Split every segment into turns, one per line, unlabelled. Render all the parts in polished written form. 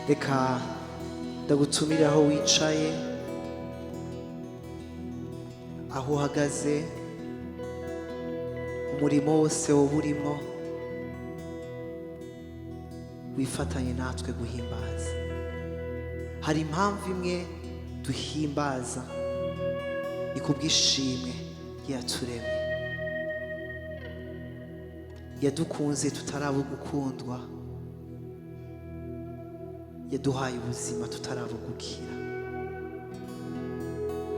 reka ndagutumira aho wicaye, aho uhagaze, umurimo wose woba urimo, wifatanye natwe guhimbaza. Hari impamvu imwe duhimbaza, ni kubw'ishimwe yaturemye, yadukunze tutaraba gukundwa, yaduhaye ubuzima tutaraba gukira.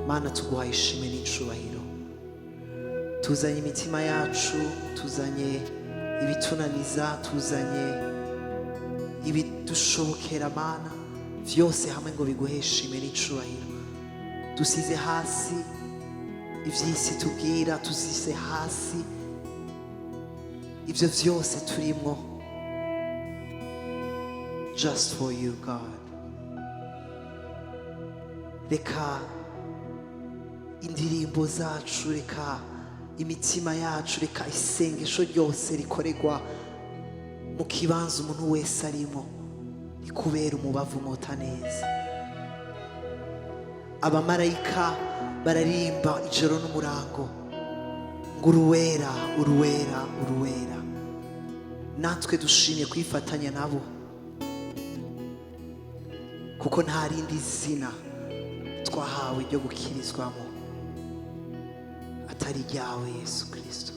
Mana, tuguhaye ishimwe n'incubahiro. Tuzanye imitima yacu, tuzanye ibitunaniza, tuzanye ibidushobokera Mana, vyose hamwe ngo biguhe ishimwe n'incubahiro. Dusize hasi ivy'isi tubwira, tusize hasi ivyo vyose turimwo, just for you God. Reka indirimbo zacu, reka imitima yacu, reka isengesho ryose rikoregwa mu kibanza umuntu wese arimo rikubera umubavu umota neza. Abamarayika bararimba ijoro n'umurango ngo uruwera, uruwera, uruwera. Natwe dushimye kwifatanya nabo, kuko nta rindi zina twahawe ryo gukirizwamo atari ryawe Yesu Kristo.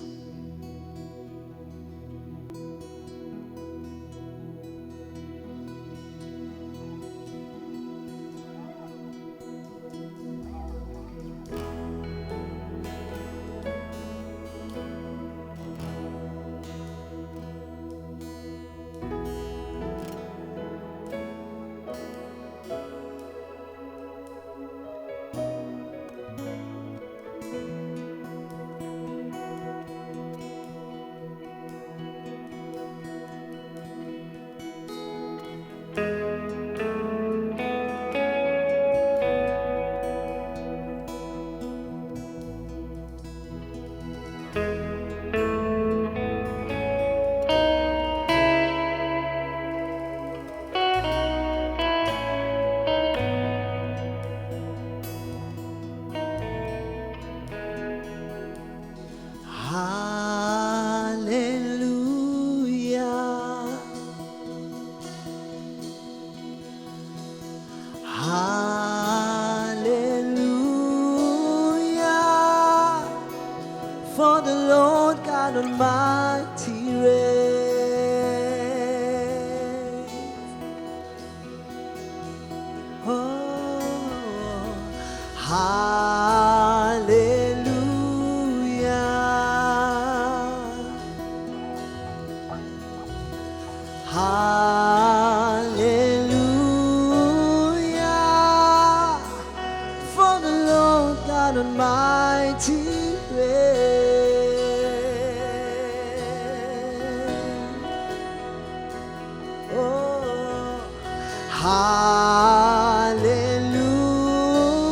For the Lord God Almighty reigns. Oh, hallelujah, hallelujah. For the Lord God Almighty reigns.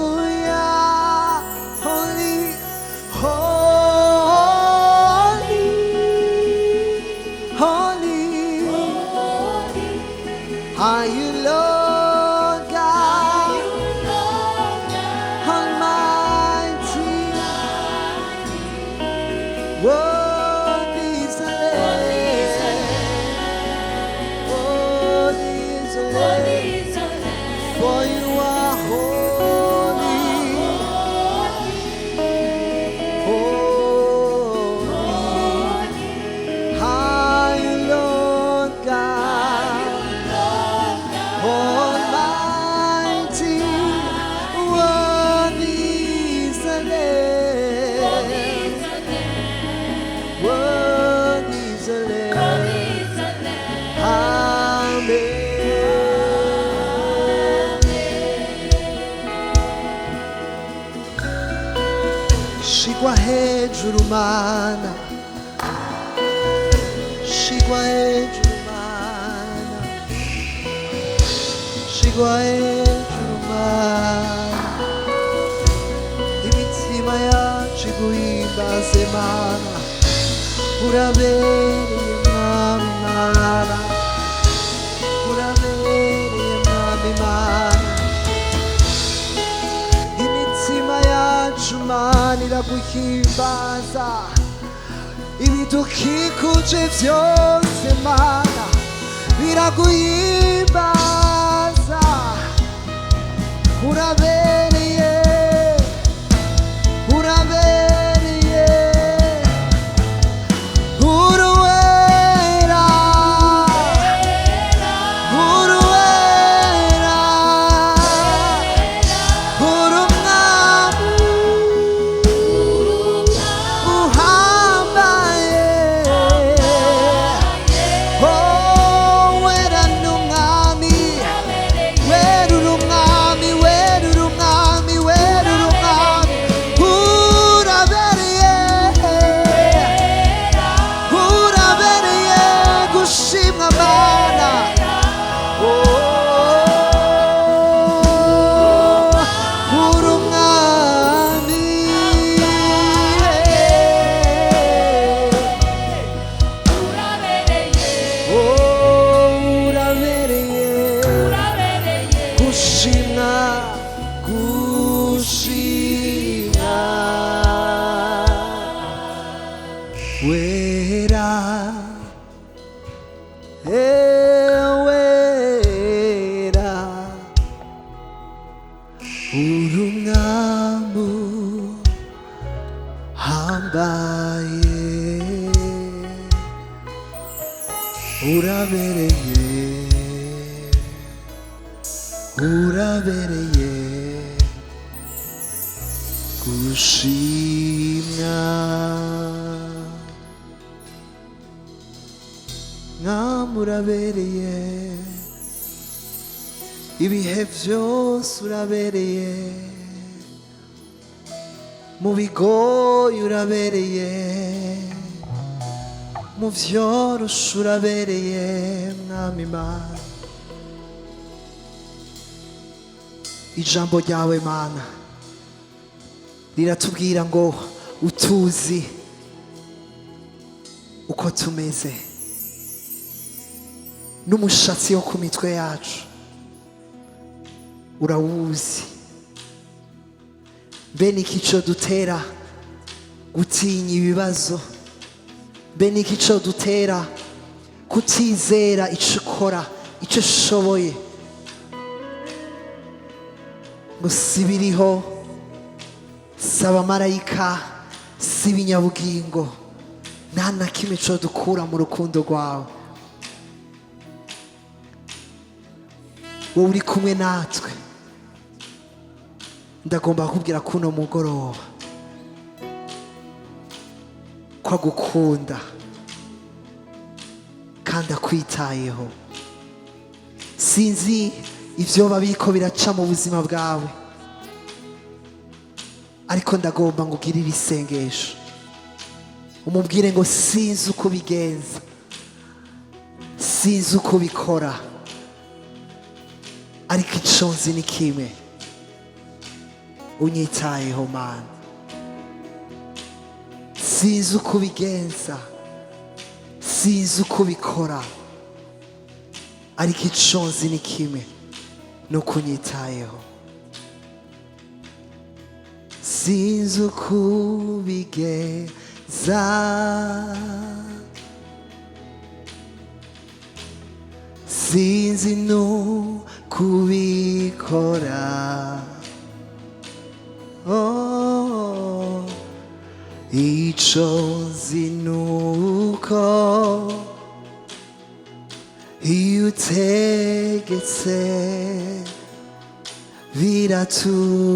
Hallelujah, holy, holy, holy, are you Lord God Almighty? Worthy is the Lamb, worthy is the Lamb. For you are holy, holy, high Lord God Almighty, worthy is the Lamb, worthy is the Lamb, amen. Shigwa hejuru Mana, shigwa hejuru Mana, shigwa hejuru Mana. Imitima yacu iguhimbaze Mana, urabereye Mwami Mana, urabereye biraguhimbaza ibidukikuje byose mana biraguhimbaza urabereye urabereye uruwera uruwera urumwami uhambaye oh wera n'umwami wera urumwami wera urumwami wera urumwami urabereye urabereye gushimwa mana urumwami urabereye gushimwa gushimwa wera wera urumwami hambaye urabereye urabereye gushimwa mwami urabereye ibihe byose urabereye mu bigoye urabereye mu byoroshe urabereye mwami mana ijambo ryawe mana riratubwira ngo utuzi uko tumeze n'umushatsi wo ku mitwe yacu urawuzi mbe niki cyo dutera gutinya ibibazo mbe niki cyo dutera kutizera icyo ukora icyo ushoboye ngo si biriho si abamarayika si ibinyabugingo nta na kimwe cyo dukura mu rukundo rwawe wowe uri kumwe natwe ndagomba kukubwira kuno mugoroba ko agukunda kandi akwitayeho sinzi ibyo babiko biraca mu buzima bwawe ariko ndagomba ngo ugirire isengesho umubwire ngo sinzi uko ubigenza sinzi uko ubikora ariko icyo nzi ni kimwe unyitayeho mana sinzi uko ubigenza sinzi uko ubikora ariko icyo nzi ni kimwe ni uko unyitayeho sinzi uko ubigenza sinzi n'uko ubikora icyo nzi ni uko iyo utegetse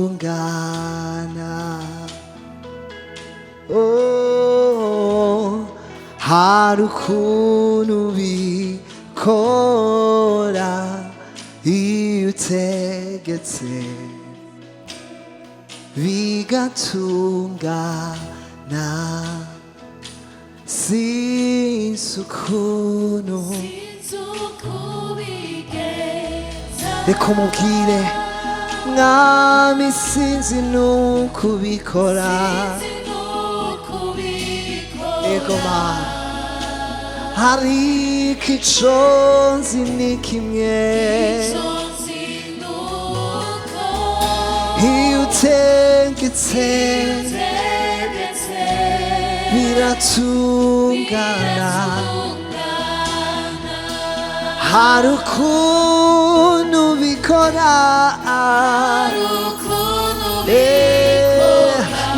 biratungana hari ukuntu ubikora iyo utegetse bigatungana sinzi ukuntu reka umubwire mwami sinzi nuko ubikora ego mana ariko icyo nzi ni kimwe iyo utegetse biratungana hari ukuntu bikora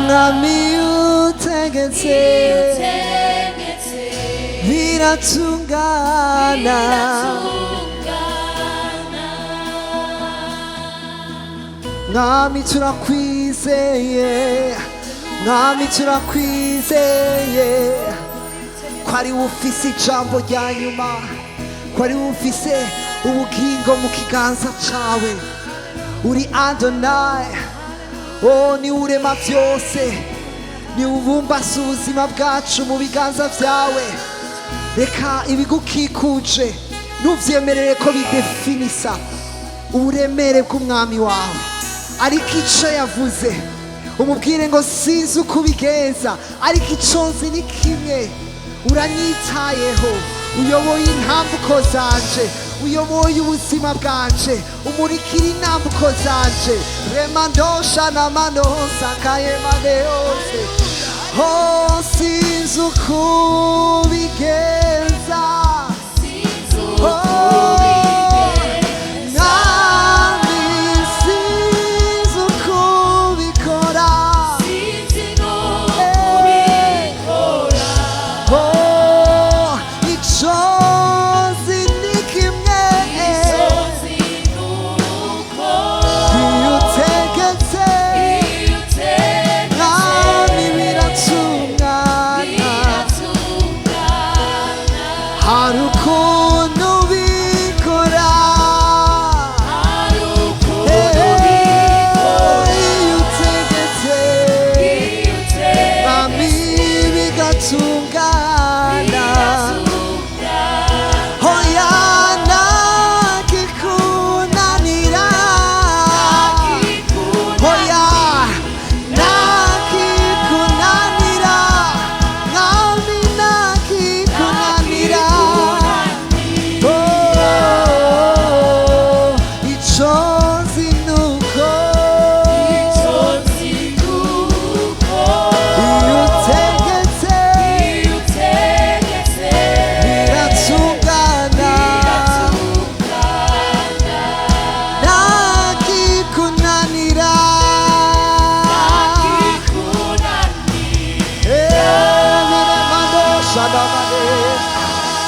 mwami utegetse biratungana mwami turakwizeye mwami turakwizeye ko ari wowe ufise ijambo rya nyuma ko ari wowe ufise ubugingo mu kiganza cawe uri Adonai oh ni urema byose ni ubumbase ubuzima bwacu mu biganza vyawe reka ibigukikuje ntuvyemerere ko bidefinisa uburemere bw'umwami wawe ariko ico yavuze umubwire ngo sinzi uko ubigenza ariko ico nzi ni kimwe uranyitayeho uyoboye intambuko zanje uyoboye ubuzima bwanje umurikira intambuko zanje remandosha na manosa kayemaneyose oh sinzi uko ubigenza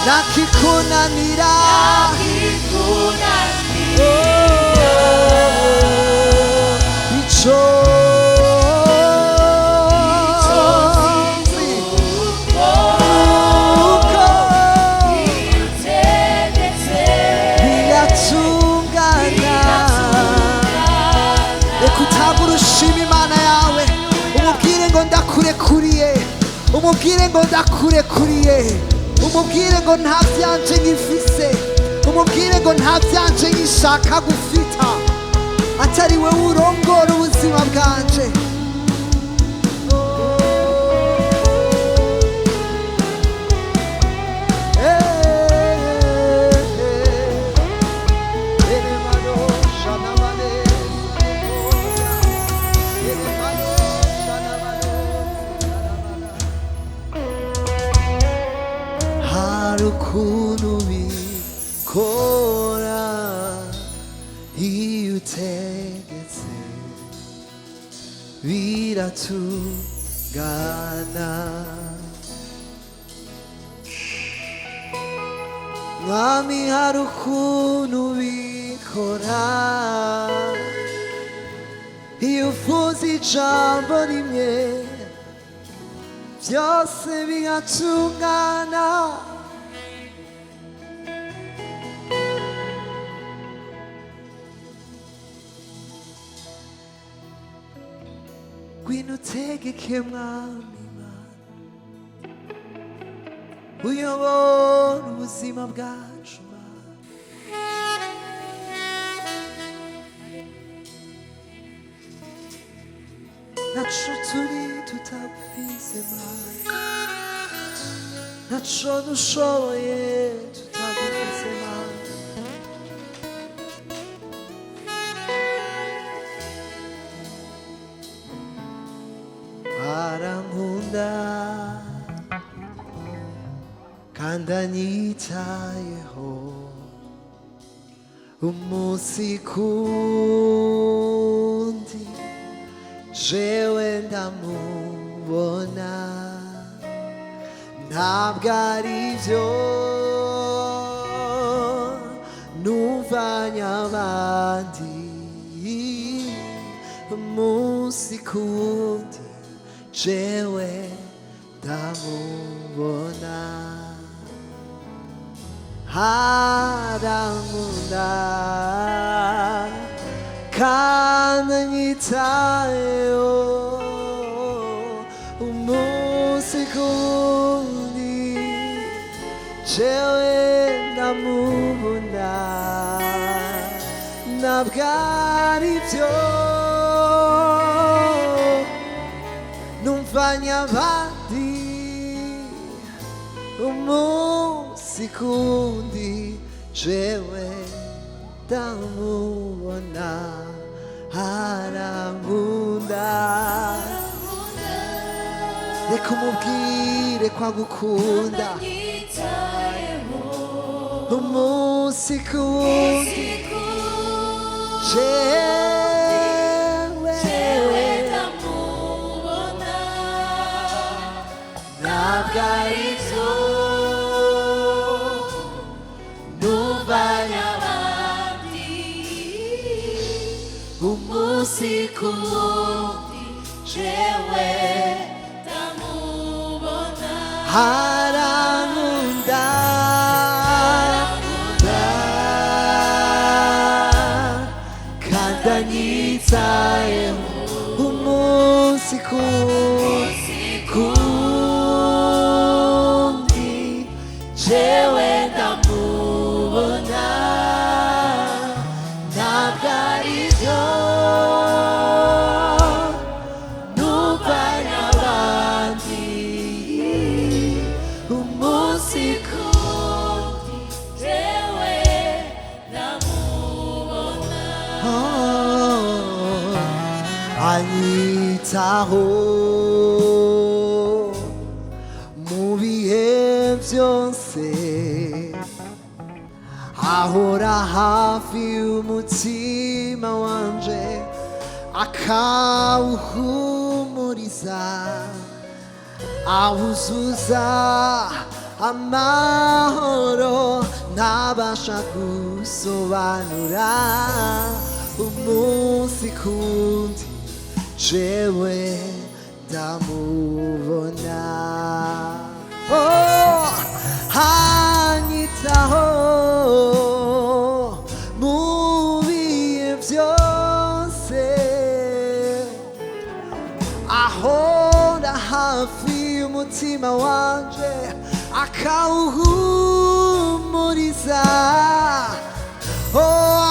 nakikunanira ico biratungana reka utangure ushima imana yawe umubwire ngo ndakurekuriye umubwire ngo ndakurekuriye umubwire ngo nta byanje ngifise umubwire ngo nta byanje ngishaka gufita atari we urongora ubuzima bwanje ukuntu bikora iyo utegetse biratungana mwami hari ukuntu bikora iyo uvuze ijambo rimwe byose bigatungana ngwino utegeke mwami Mana uyobora ubuzima bwacu naco turi tutagufise Mana naco dushoboye tutagufise Mana arankunda 간단히자예호 umusikundi jewe ndamubona ntabwo aribyo numvanye abandi umusikundi jewe ndamubona 하랑문다 가능이다요 무시군이 제외 나무문다 납가리죠 눈파냐 바디 sikundi jewe ndamubona arankunda reka umubwire ko agukunda umusikundi jewe ndamubona ntabwo aribyo umusikundi jewe ndamubona arankunda kandi anyitayeho umusikundi jewe ndamubona ntabwo aribyo anyitaho mu bihe byose ahora hafi y'umutima wanje akawuhumuriza awuzuza amahoro ntabasha gusobanura umusikundi jewe ndamubona anyitaho mu bihe byose ahora hafi y'umutima wanje akawuhumuriza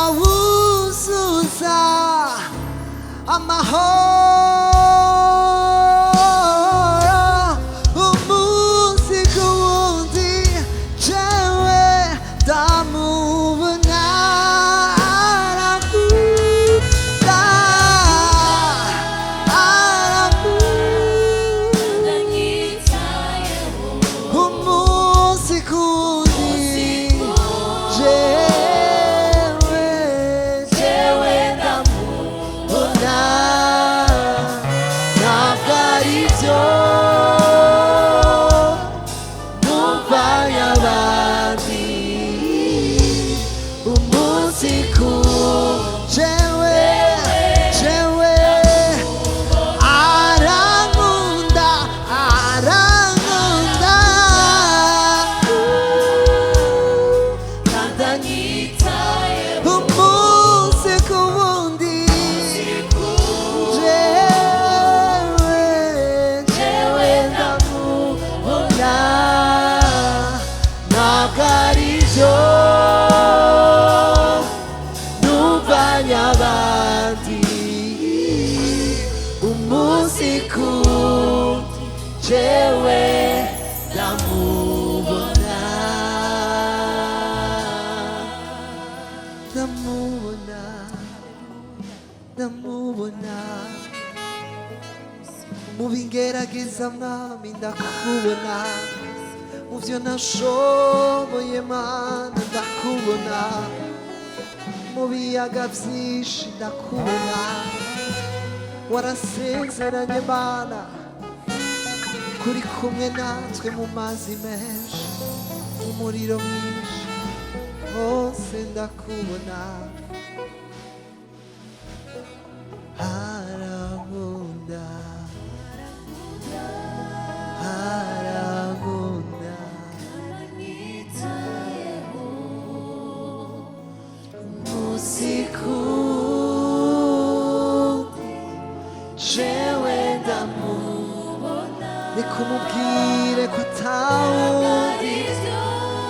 awuzuza amahoro umusikundi jewe ndamubona arankunda umusikundi jewe ndamubona ntabwo aribyo numvanye abandi umusikundi jewe arankunda kandi anyitayeho umusikundi jewe ndamubona ntabwo aribyo numvanye abandi umusikundi jewe ndamubona ndamubona mu bingerageza mwami ndakubona byo nashoboye Mana ndakubona, mu biyaga byinshi ndakubona, warasezeranye Mana kuri kumwe natwe mu mazi menshi, umuriro mwinshi, hose ndakubona. Harankunda, harankunda, usiku jewe ndamubona, nikumubwire ko atawundi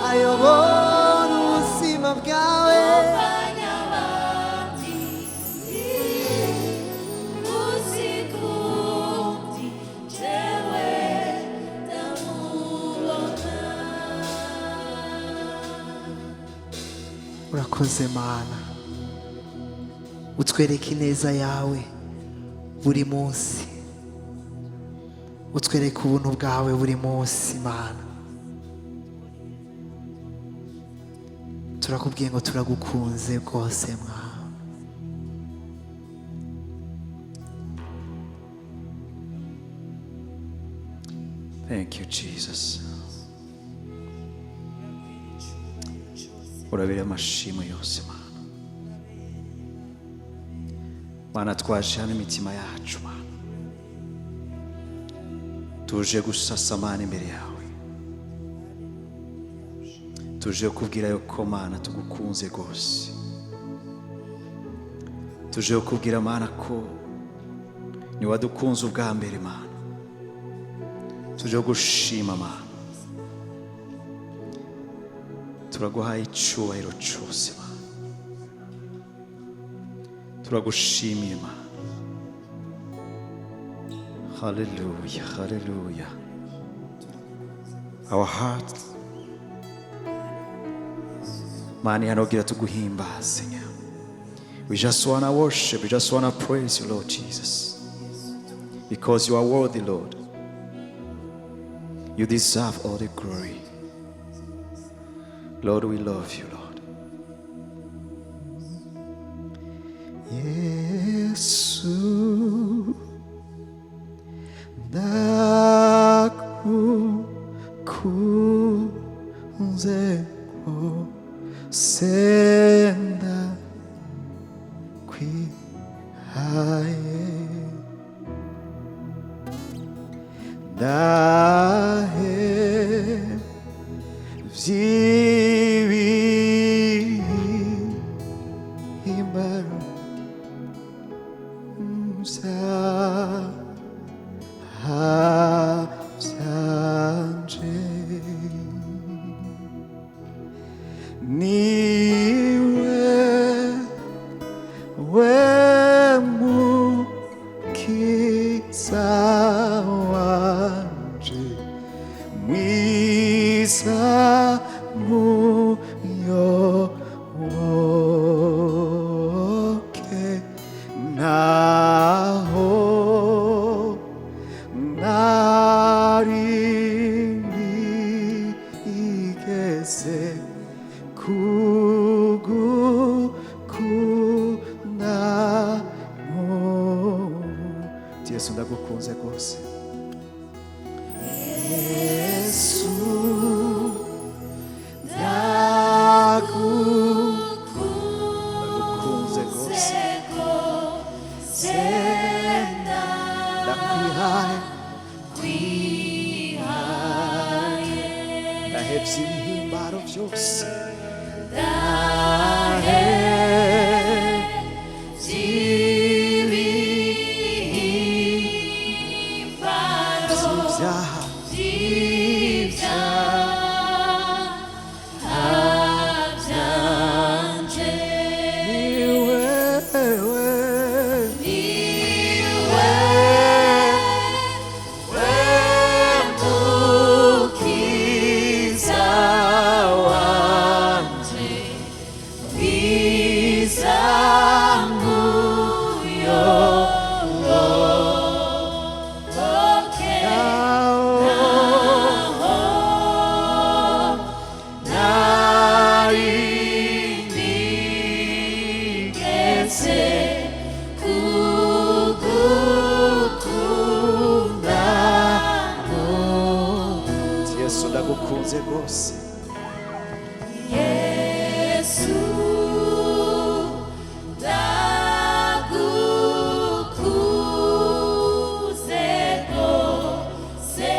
ayobora ubuzima bwawe. Urakoze Mana, utwereke ineza yawe buri munsi, utwereke ubuntu bwawe buri munsi Mana. Turakubwiye ngo turagukunze rwose Mwana.
Thank you, Jesus. Urabira amashimwe yose Mana. Mana, twaje hano imitima yacu Mana, tuje gusasa Mana imbere yawe, tuje kubwira yuko Mana tugukunze rwose, tuje kubwira Mana ko ni wadukunze ubwa mbere Mana, tuje gushima Mana, turaguhaye icyubahiro cyose Mana, turagushimiye Mana. Hallelujah, hallelujah. Our heart Mana yanogira tuguhimbaze. We just want to worship, we just want to praise you Lord Jesus, because you are worthy Lord. You deserve all the glory. Lord, we love you, Lord.
Yesu ndakukunze senda kwihaye dahe vyibihimbaro vyanje niwe mukiza wanje mwiza muyoboke naho narigeze kugukunda Yesu ndagukunze rwose Yesu ndagukunze rwose ndakwihaye ndahevye ibihimbaro byose
tugukunze rwose.
Yesu ndagukuze rwose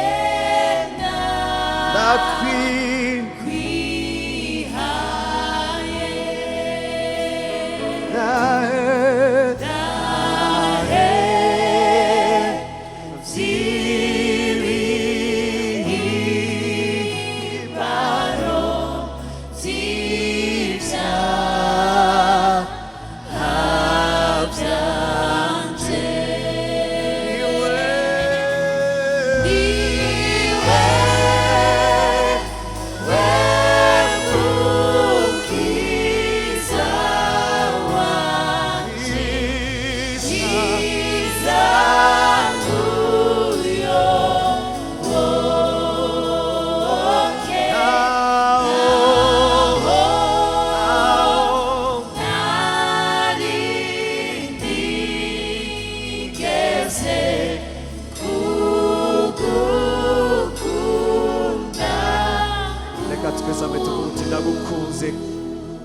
twese tukuti ndagukunze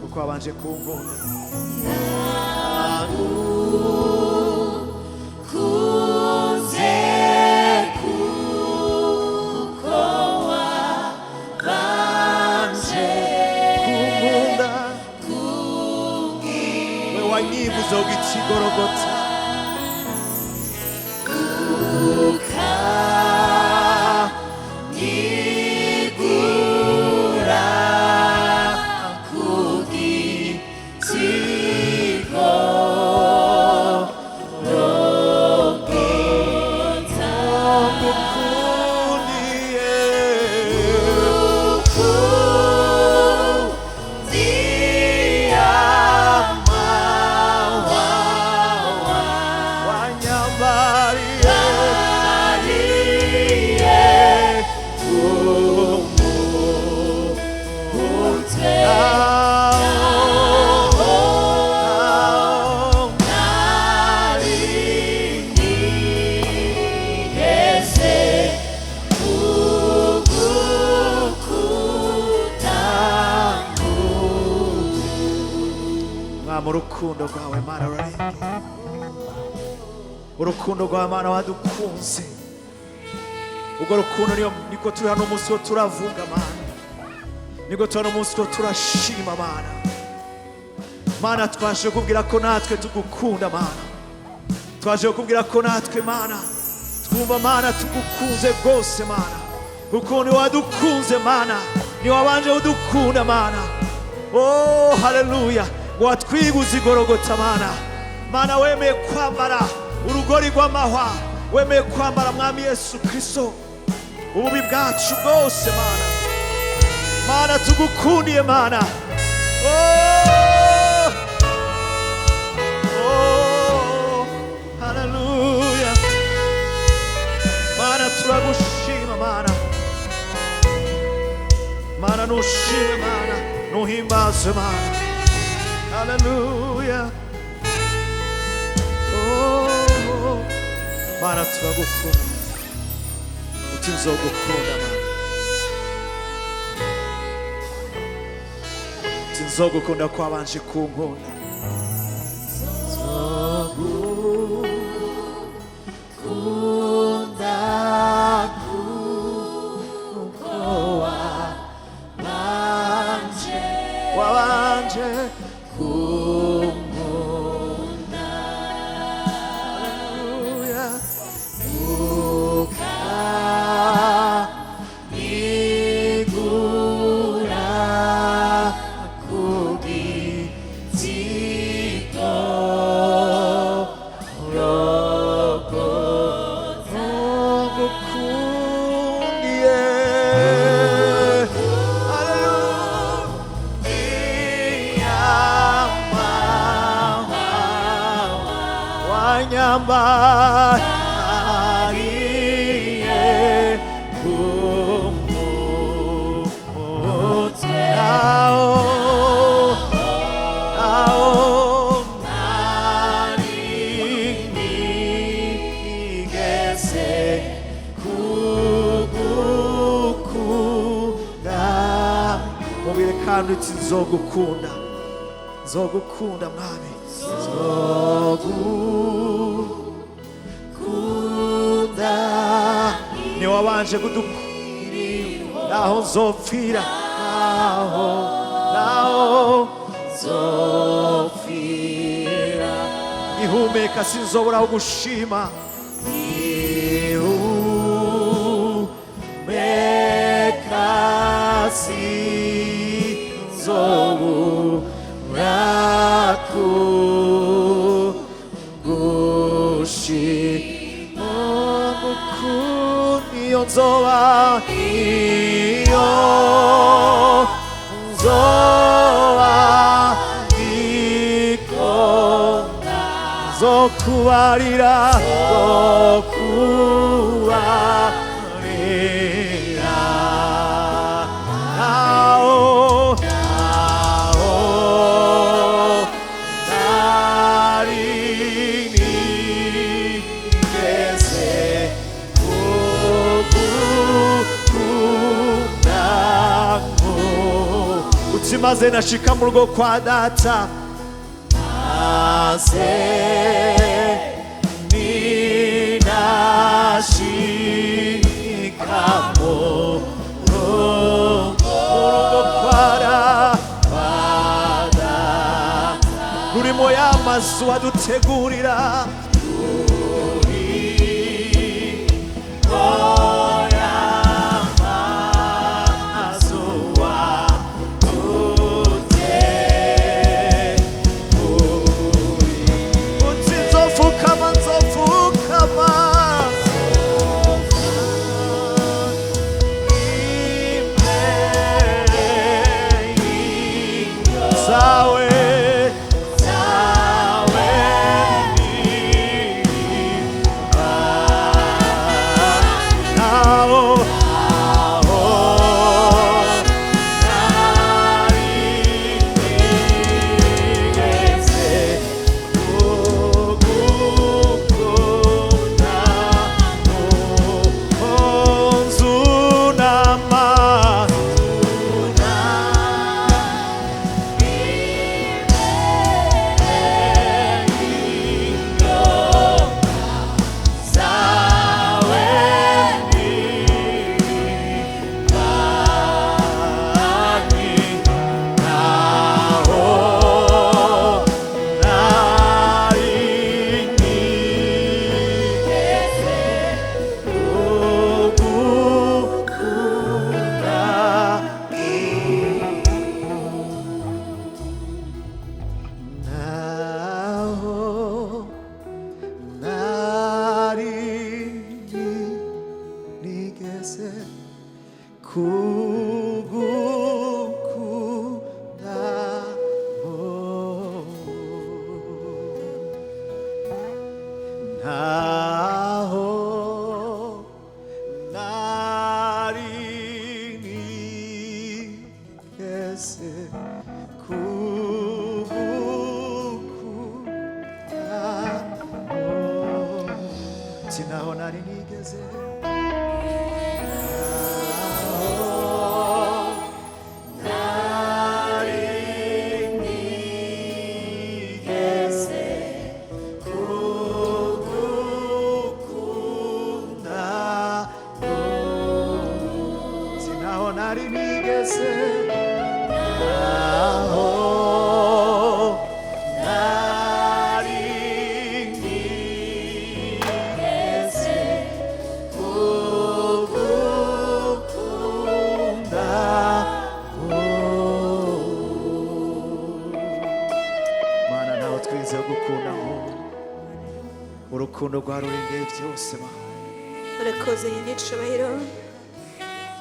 kuko wabanje kunkunda.
Ndagukunze kuko wabanje
kunkunda, we wanyibuza ugikigorogota urukundo rwawe Mana rurenge, urukundo rwawe Mana wadukunze. Ubwo rukundo niko turi hano umunsi wo turavuga Mana, niko turi hano umunsi wo turashima Mana. Mana twaje kubwira ko natwe tugukunda Mana, twaje kubwira ko natwe Mana twumva Mana tugukunze rwose Mana, kuko ni wadukunze Mana, ni wabanje udukunda Mana. Oh haleluya, watwiguze igorogota Mana. Mana wemeye kwambara urugori rw'amahwa, wemeye kwambara Mwami Yesu Kristo ububi bwacu bwose Mana. Mana tugukundiye Mana. Oh, oh, haleluya. Mana turagushima Mana. Mana nushime Mana, nuhimbaze Mana. Hallelujah. Oh, Mana turagukunda, utizogukunda Mana, utizogukunda kwabanje kunkunda. kandi uti nzogukunda nzogukunda mwami nzogukunda ni wabanje kudukunda naho nzopfira naho nzopfira ihumeka sinzobora gushima ihumeka sinzobora gushima iyo nzoba zokubarira maze nashika mu rugo kwa data maze ninashika mu rugo kwa data rurimo y'amazu adutegurira Sinaho nari nigeze urukundo rwa rurengeye byose ma
urakoze nyir'icyubahiro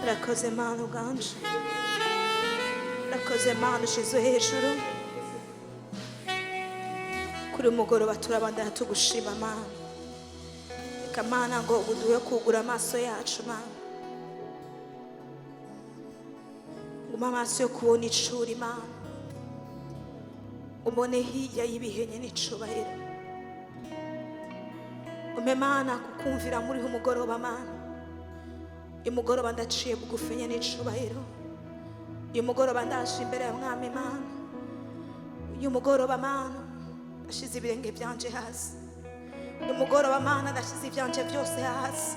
urakoze Mana uganje urakoze Mana ushize hejuru kuri umugoroba turabandana tugushima Mana reka Mana ngo uduhe kugura amaso yacu Mana nguma amaso yo kubona icuri Mana ubone hirya y'ibihenye n'icyubahiro ume Mana kukumvira muriho umugoroba Mana imugoroba ndaciye bugufi nye n'icubahiro uyu mugoroba ndaje imbere ya mwami Imana. Uyu mugoroba Mana ndashize ibirenge byanje hasi. Uyu mugoroba Mana ndashize ibyanje byose hasi.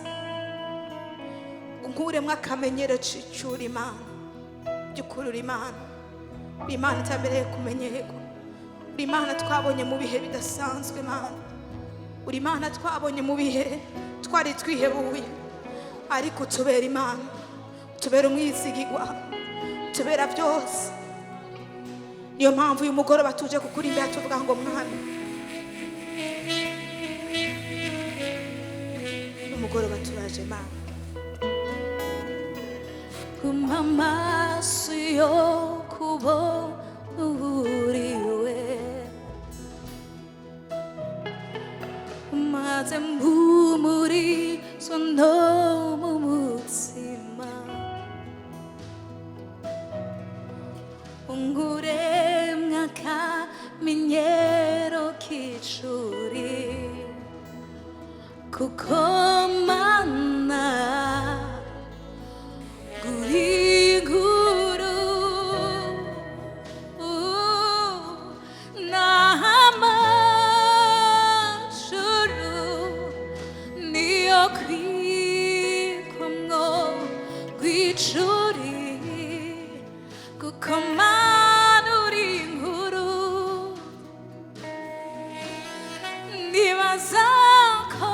Unkuremwo akamenyero c'icura Imana, by'ukurura Imana. Uri Imana itabereye kumenyerwa. Uri Imana twabonye mu bihe bidasanzwe Mana. Uri Imana twabonye mu bihe twari twihebuye, ariko utubera Imana, utubera umwizigirwa, utubera byose. Niyo mpamvu uyu mugoroba tuje kukuri imbere tuvuga ngo Mwami, uyu mugoroba turaje Mana.
Kumpa amaso yo kubona uriwe, maze mpumurizwa no mu mutima, unguremwo akamenyero k'icuri, kuko Mana uri inkuru n'amajuru niyo kwikwamwo rw'icuri, kuko Mana uri inkuru. Nibaza ko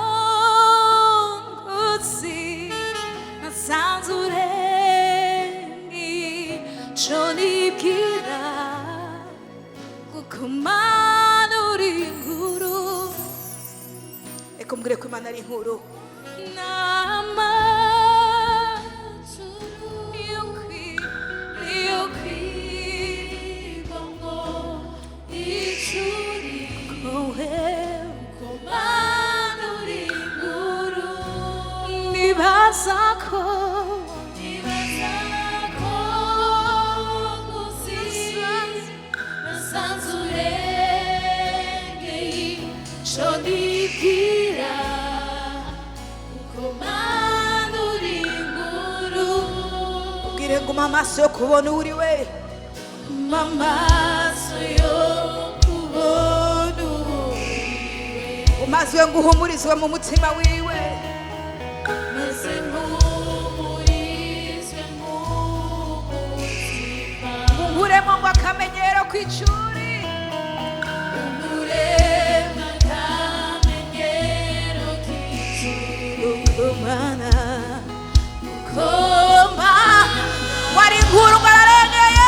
nkuzi nasanze ico nibwira, kuko Mana uri inkuru.
Reka umbwire ko Imana ari inkuru.
N'amajuru niyo kwibamwo icuri, kuko Mana uri inkuru. Nibaza ko nasanze urengeye ico nibwira, kuko Mana uri inkuru.
Ubwire ngo umpe amaso yo kubona uri we.
Umpa amaso yo kubona uriwe,
Umazwe ngo uhumurizwe mu mutima wiwe.
maze mpumurizwe mu mutima,
Unguremwo ngo akamenyero kw'icuri,
unguremwo akamenyero k'icuri,
kuko Mana
kuko Mana
wari inkuru ngo ararengeye.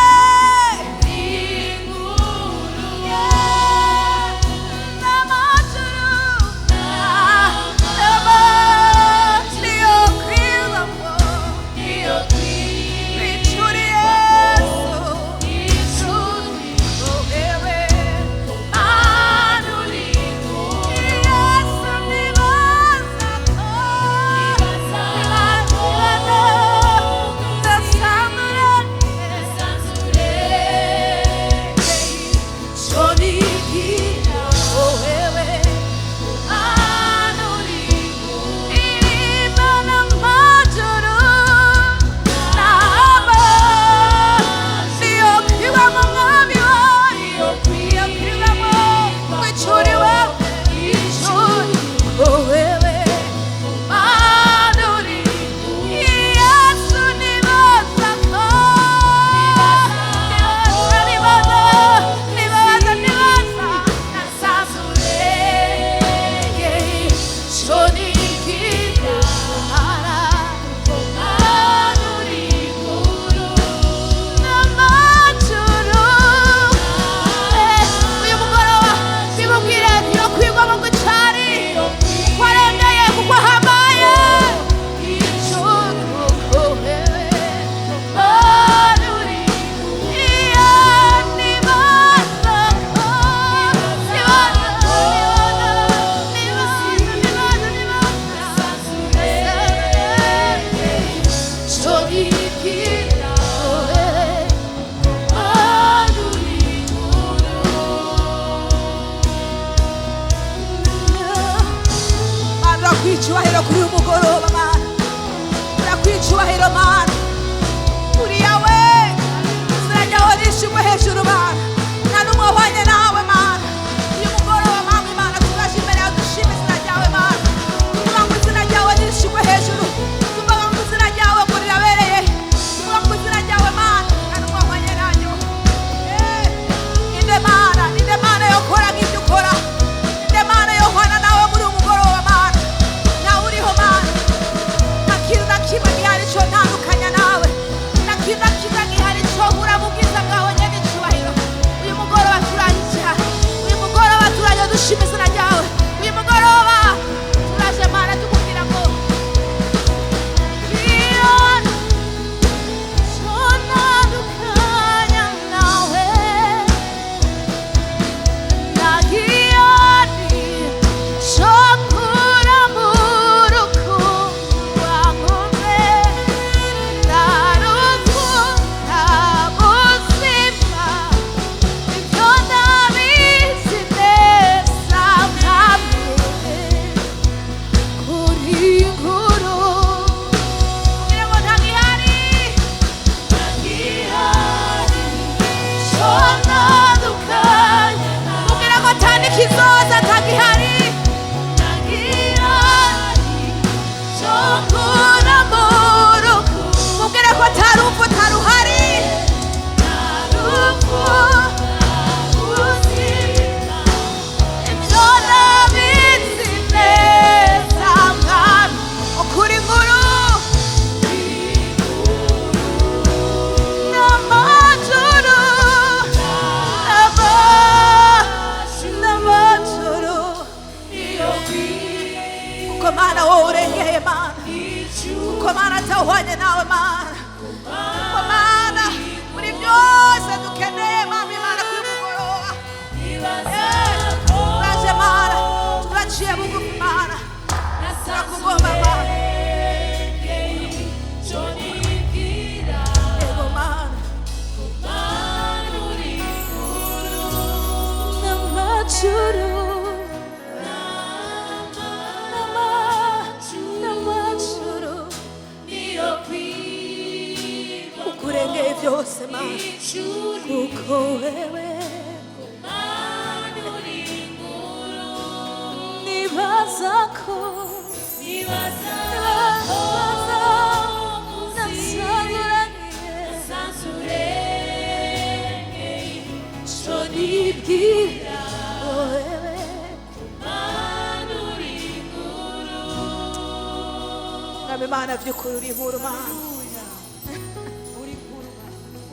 icyubahiro kuri uyu mugoroba Mana, urakwiye icyubahiro Mana, uri yawe nishimwe hejuru mana nta n'umwe wahwanye nawe mana uyu mugoroba mama imana turaje imbere yawe dushime izina ryawe mana tuvuga ngo izina ryawe nishimwe hejuru tuvuga ngo izina ryawe ngo rirabereye tuvuga ngo izina ryawe mana nta n'umwe wahwanye naryo ninde mana yokora nk'ibyo ukora ninde mana yohwana nawe muri uyu mugoroba mana nawe uriho mana nta kintu na kimwe gihari cyo ntandukanya nawe nta kintu na kimwe gihari cyo nkura mu bwiza bwawe nyene icyubahiro uyu mugoroba turaje uyu mugoroba turaje dushima izina ryawe uyu mugoroba turaje mana tukubwira ngo Mana wowe urengeye mana uko mana atahwanye nawe mana uko mana muri byose dukeneye mama imana kuri mugoroba turaje mana turaciye bugufi mana turakugomba mana yego mana n'amajuru ukurengeye byose mana kuko wewe nibaza ko nibwira wewe mwami mana by'ukuri uri inkuru mana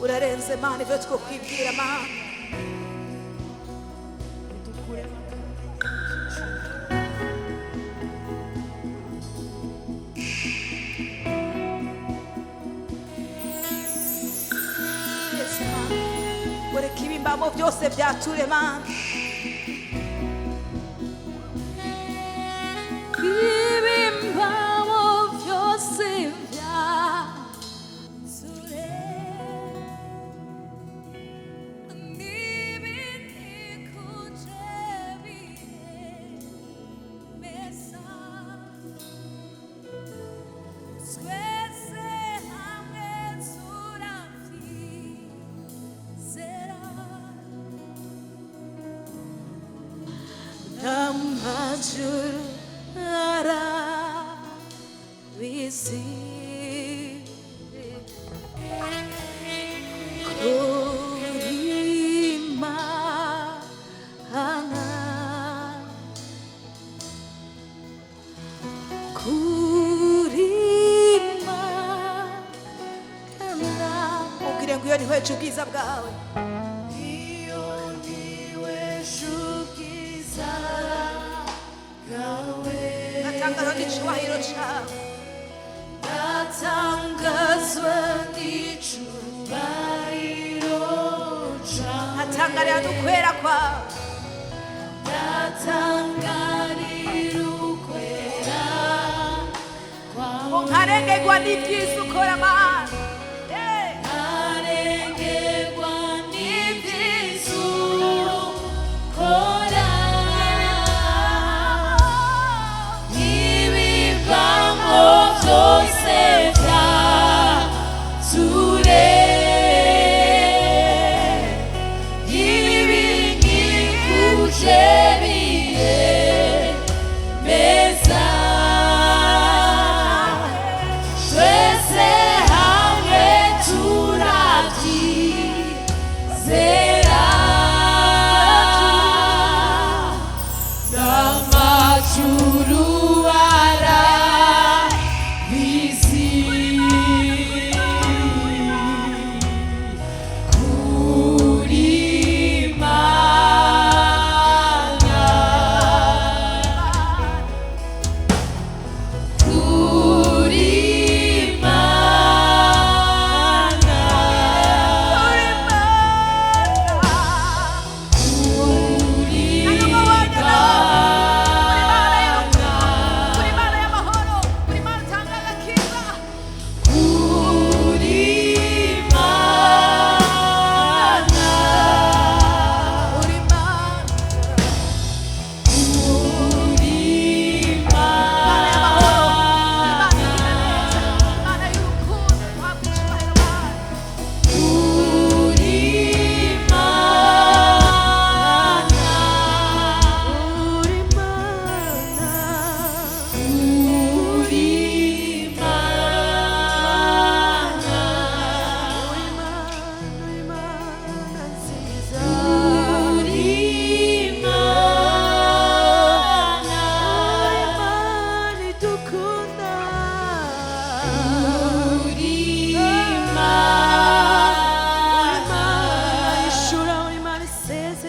urarenze mana ibyo twokwibwira mana Yesu mana ureka ibimbamo byose byature mana ibimbamo byose niweje ubwiza bwawe natangazwa n'icyubahiro cyawe natangarira n'ukwera kwawe nkarengerwa n'ibyiza ukora mana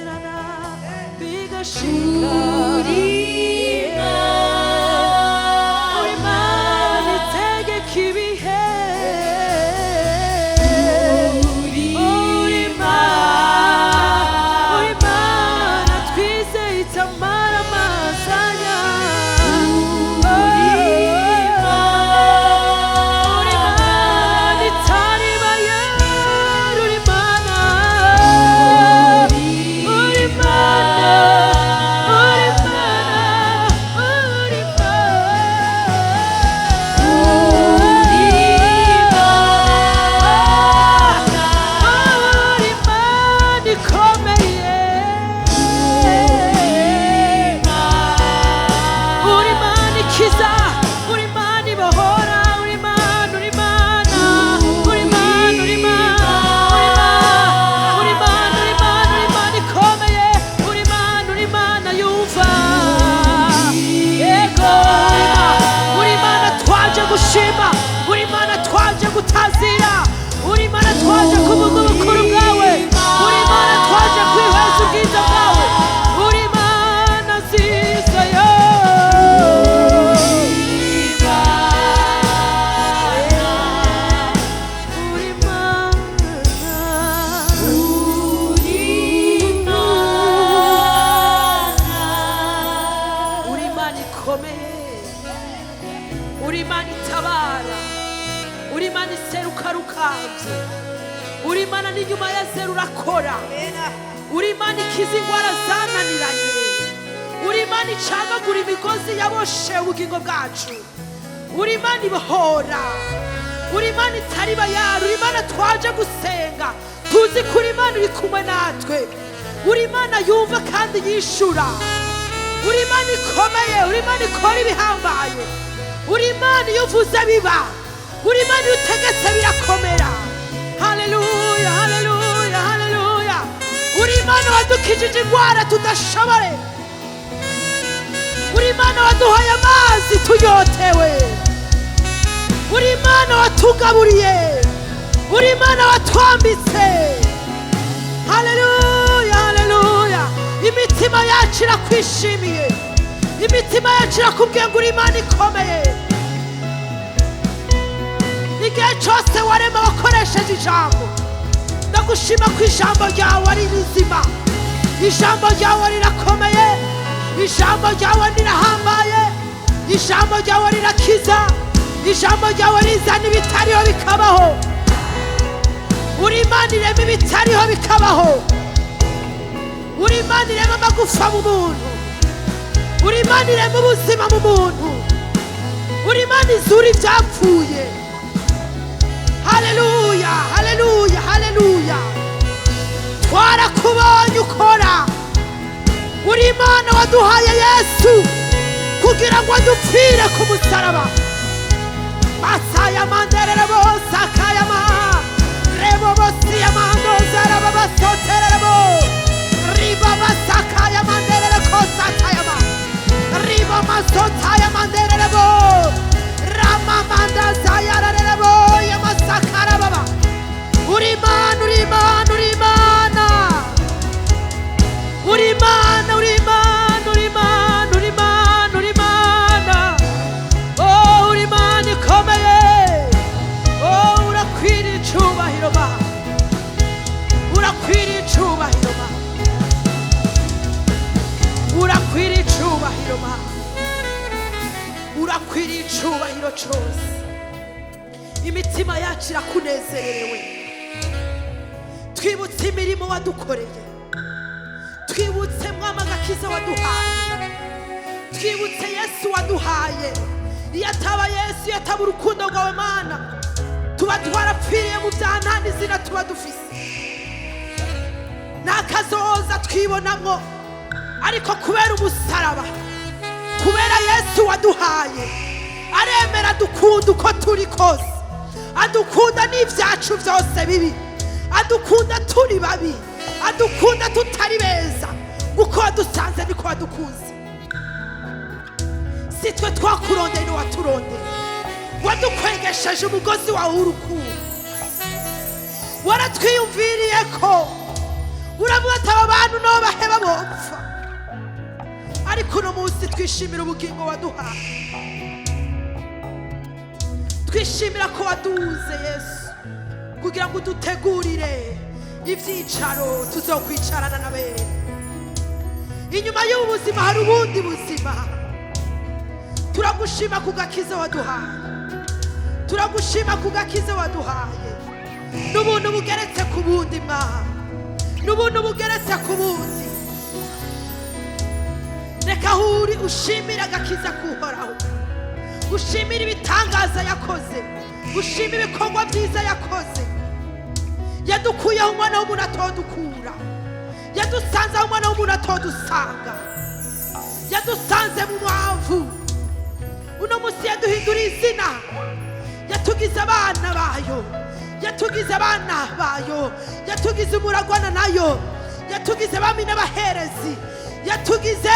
bigasezerana bigashika uri Mana itegeka ibihe uri Mana twizeye itamara amasanya gutazira uri Mana twaje kuvuga ubukuru bwawe uri Mana twaje kwiheza ubwiza bwawe uri Mana nziza yo uri Mana ikomeye uri Mana itabara uri Mana iseruka rukabye uri Mana n'inyuma ya zeru urakora uri Mana ikiza indwara zananiranye uri Mana icagagura imigozi yaboshe ubugingo bwacu uri Mana ibohora uri Mana itari bayara uri Mana twaje gusenga tuzi ko uri Mana uri kumwe natwe uri Mana yumva kandi yishura uri Mana ikomeye uri Mana ikora ibihambaye uri Mana iyo uvuze biba uri Mana iyo utegetse birakomera haleluya haleluya haleluya uri Mana wadukijije indwara tudashobore uri Mana waduhaye amazi tunyotewe uri Mana watugaburiye uri Mana watwambitse haleluya haleluya imitima yacu irakwishimiye imitima yacu irakubwiye ngo uri Imana ikomeye igihe cyose warema wakoresheje ijambo ndagushima ko ijambo ryawe ari rizima ijambo ryawe rirakomeye ijambo ryawe rirahambaye ijambo ryawe rirakiza ijambo ryawe rizana ibitariho bikabaho uri Imana irema ibitariho bikabaho uri Imana irema amagufa mu muntu uri Imana irema ubuzima mu muntu uri Imana izura ibyapfuye haleluya haleluya haleluya twarakubonye ukora uri Imana waduhaye Yesu kugira ngo adupfire ku musaraba basaya manderere bose akayama rebo bosi yamando zaraba basoterebo riba basakaya manderere kosa akayama riba masotaya manderebo rama manda zayararebo yamasakara baba uri Imana uri Imana uri Imana uri Imana uri Imana uri Imana uri Imana uri Imana oh uri Imana ikomeye oh urakwiriye icyubahiro ba urakwiriye icyubahiro ba urakwiriye icyubahiro ba urakwiriye icyubahiro cyose imitima yacu irakunezerewe twibutse imirimo wadukoreye twibutse mwama agakiza waduhaye twibutse Yesu waduhaye iyo ataba Yesu iyo ataba urukundo rwawe Mana tuba twarapfiriye mu byaha nta n'izina tuba dufise nta kazoza twibonamo ariko kubera umusaraba kubera Yesu waduhaye aremera dukunda uko turi kose adukunda n'ibyacu byose bibi adukunda turi babi adukunda tutari beza uko wadusanze niko wadukunze si twe twakurondeye ni waturondeye wadukwegesheje umugozi wawe w'urukundo waratwiyumviriye ko uravuga ati aba bantu no baheba bopfa, ariko uno munsi twishimira ubugingo waduhaye, twishimira ko waduze Yesu kugira ngo udutegurire ibyicaro tuzokwicarana n'abera. Inyuma y'ubu buzima hari ubundi buzima. Turagushima ku gakiza waduhaye, turagushima ku gakiza waduhaye, n'ubuntu bugeretse ku bundi Mana, n'ubuntu bugeretse ku bundi. Reka huri ushimira agakiza kuhoraho, ushimira ibitangaza yakoze, ushimira ibikorwa byiza yakoze. Yadukuyeho umwana w'umuntu atodukura, yadusanze aho umwana w'umuntu atodusanga, yadusanze mu mwavu. Uno munsi yaduhindura izina, yatugize abana bayo, yatugize abana bayo, yatugize umuragwana nayo, yatugize abami n'abaherezi, yatugize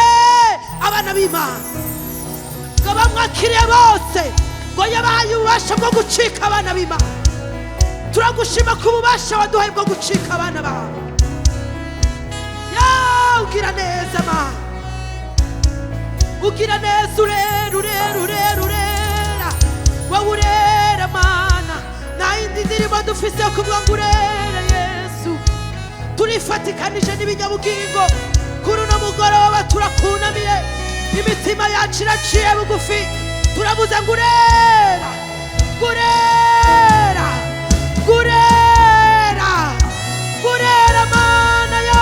abana b'Imana. Ngo bamwakiriye bose ngo yabaye ububasha bwo gucika abana b'Imana. Turagushima ku bubasha waduhaye bwo gucika abana bawe. Ugira neza Mana, ugira neza, urera wowe urera Mana. Nta yindi ndirimbo dufise yo kuvuga ngo urera Yesu. Turifatikanije n'ibinyabugingo kuri uno mugoroba, turakunamiye, imitima yacu iraciye bugufi, turavuze ngo urera, urera, urera, urera Mana yo.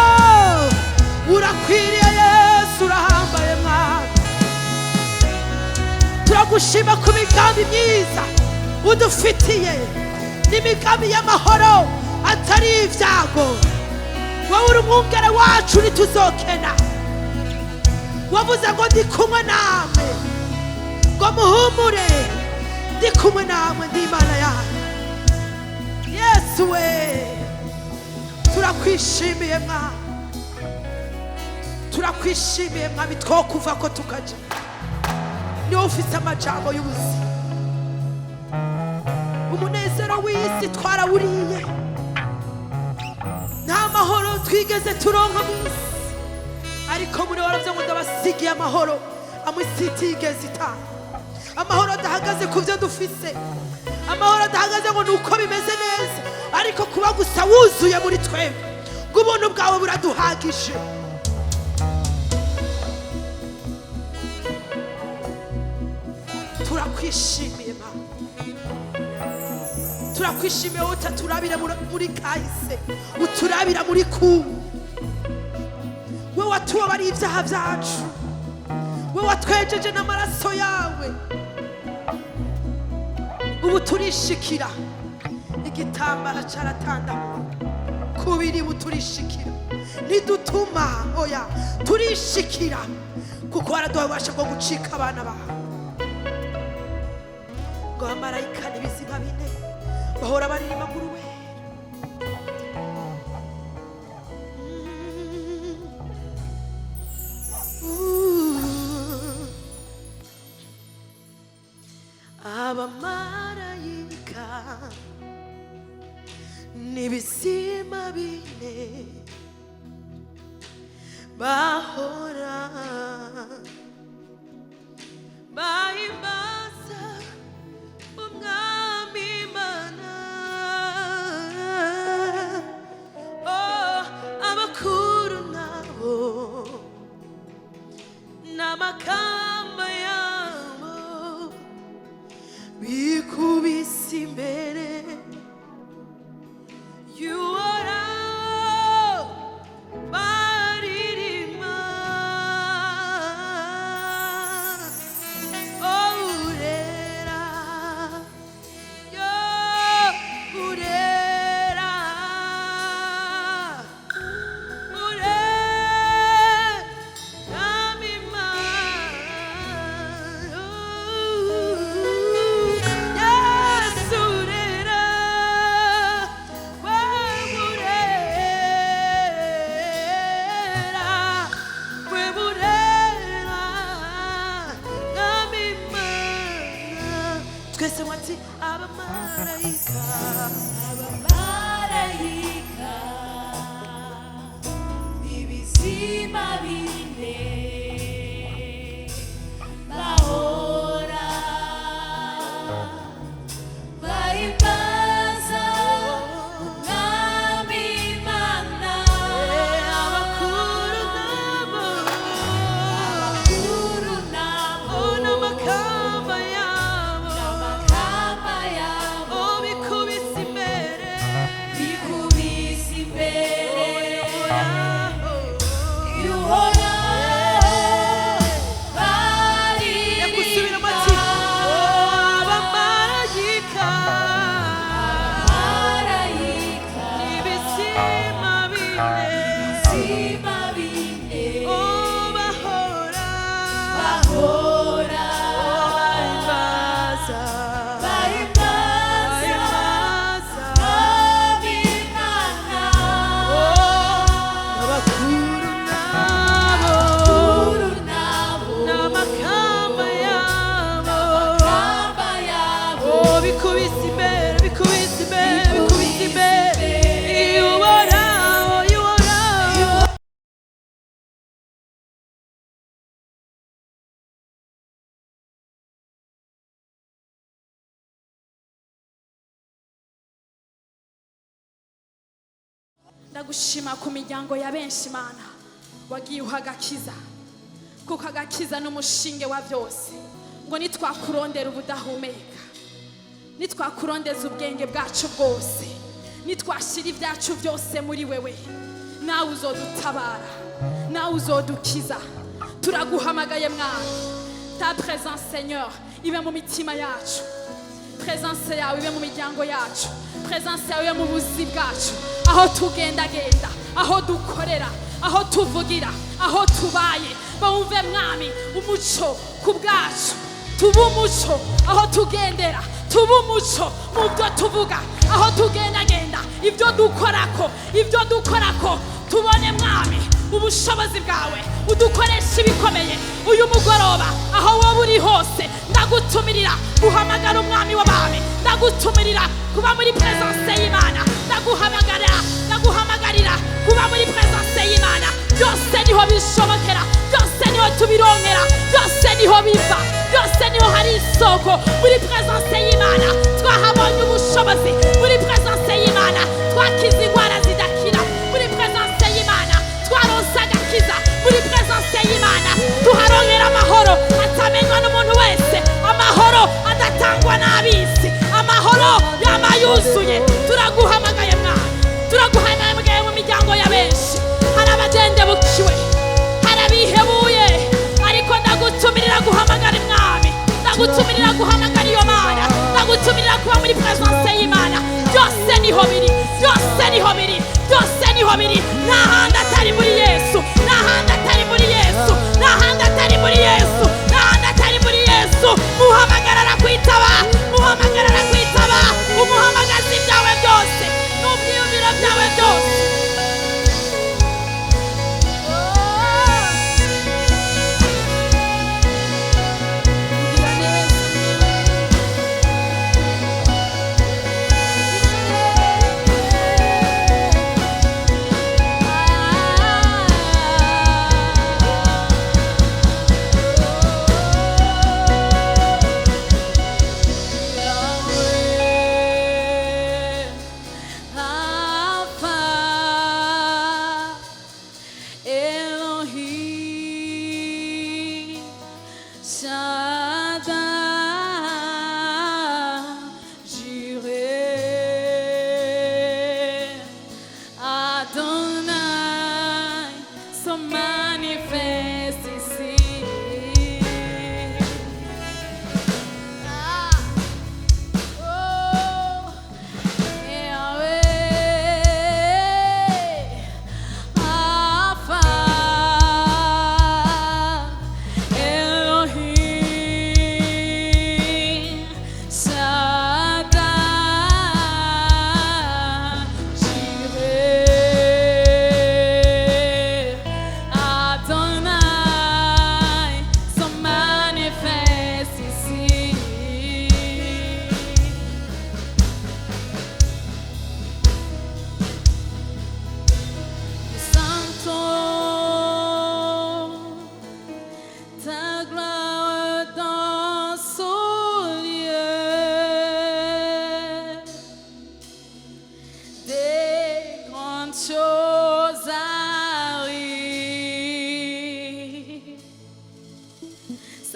Urakwiriye Yesu, urahambaye Mwana. Turagushima ku migambi myiza udufitiye, n'imigambi y'amahoro atari ibyago. Wowe uri umwungere wacu ntituzokena. Wavuze ngo ndi kumwe namwe, ngo muhumure, ndi kumwe namwe, ndi Imana yanyu. Yesu we, turakwishimiye Mwana, turakwishimiye Mwami, two kuva ko tukaja. Niwe ufite amajambo y'ubuzima. Umunezero w'isi twarawuriye, nta mahoro twigeze turonka mu isi, ariko muri waravuze ngo ndabasigiye amahoro amwe isi itigeze itanga. Amahoro adahagaze ku byo dufise, amahoro adahagaze ngo nuko bimeze neza, ariko kuba gusa wuzuye muri twebwe, ngo ubuntu bwawe buraduhagije. Turakwishimiye Mana, turakwishimiye wowe utaturabira muri kahise, uturabira muri kubu. Wewe watubabariye ibyaha byacu, wewe watwejeje n'amaraso yawe. Ubu turishikira, igitambara cyaratandamura, kubiri ubu turishikira, ntidutuma oya, turishikira kuko waraduhaye ububasha bwo gucika abana bawe. Ngo abamarayika n'ibizima bine bahora baririmba ngo uruwera. Abamarayika n'ibizima bine bahora bahimbaza umwami Imana. Oh, abakuru nabo n'amakamba yabo bikubise imbere y'uhoraho baririmba. Oh, urera, yo urera, urera Imana. Yesu urera, twese wati abamarayika, abamarayika ndagushima ku miryango ya benshi Mana wagiye uha agakiza, kuko agakiza n'umushinge wa byose. Ngo nitwakurondera ubudahumeka, nitwakurondeza ubwenge bwacu bwose, nitwashira ibyacu byose muri wewe, nawe uzodutabara, nawe uzodukiza. Turaguhamagaye Mwana, ta présence Seigneur ibe mu mitima yacu, présence yawe ibe mu miryango yacu, présence yawe ibe mu buzi bwacu, aho tugendagenda, aho dukorera, aho tuvugira, aho tubaye. Bumve Mwami umuco ku bwacu, tuba umuco aho tugendera, tuba umuco mu byo tuvuga, aho tugendagenda, ibyo dukorako tubone Mwami ubushobozi bwawe, udukoresha ibikomeye. Uyu mugoroba aho wowe uri hose, ndagutumirira guhamagara umwami w'abami, ndagutumirira kuba muri presence y'Imana, ndaguhamagarira kuba muri presence y'Imana. Byose niho bishobokera, byose niho tubironkera, byose niho biva, byose niho hari isoko. Muri presence y'Imana twahabonye ubushobozi, muri presence y'Imana twakiza indwara zidakira, muri presence y'Imana twaronse agakiza, muri presence y'Imana tuharonkera amahoro atamenywa n'umuntu wese, amahoro adatangwa n'abisi, amahoro yamayuzuye. Turaguhamagaye Mwana, turaguhamagaye mu miryango ya benshi. Hari abadendebukiwe, hari abihebuye, ariko ndagutumirira guhamagara Mwami, ndagutumirira guhamagara iyo Mana, ndagutumirira kuba muri presence y'Imana. Byose niho biri, byose niho biri, byose niho biri. Nta handi atari muri Yesu, nta handi atari muri Yesu, nta handi atari muri Yesu, nta handi atari muri Yesu. Muhamagara arakwitaba, muhamagara arakwitaba, umuhamagaza ibyawe byose n'ubwiyumviro byawe byose. Elohim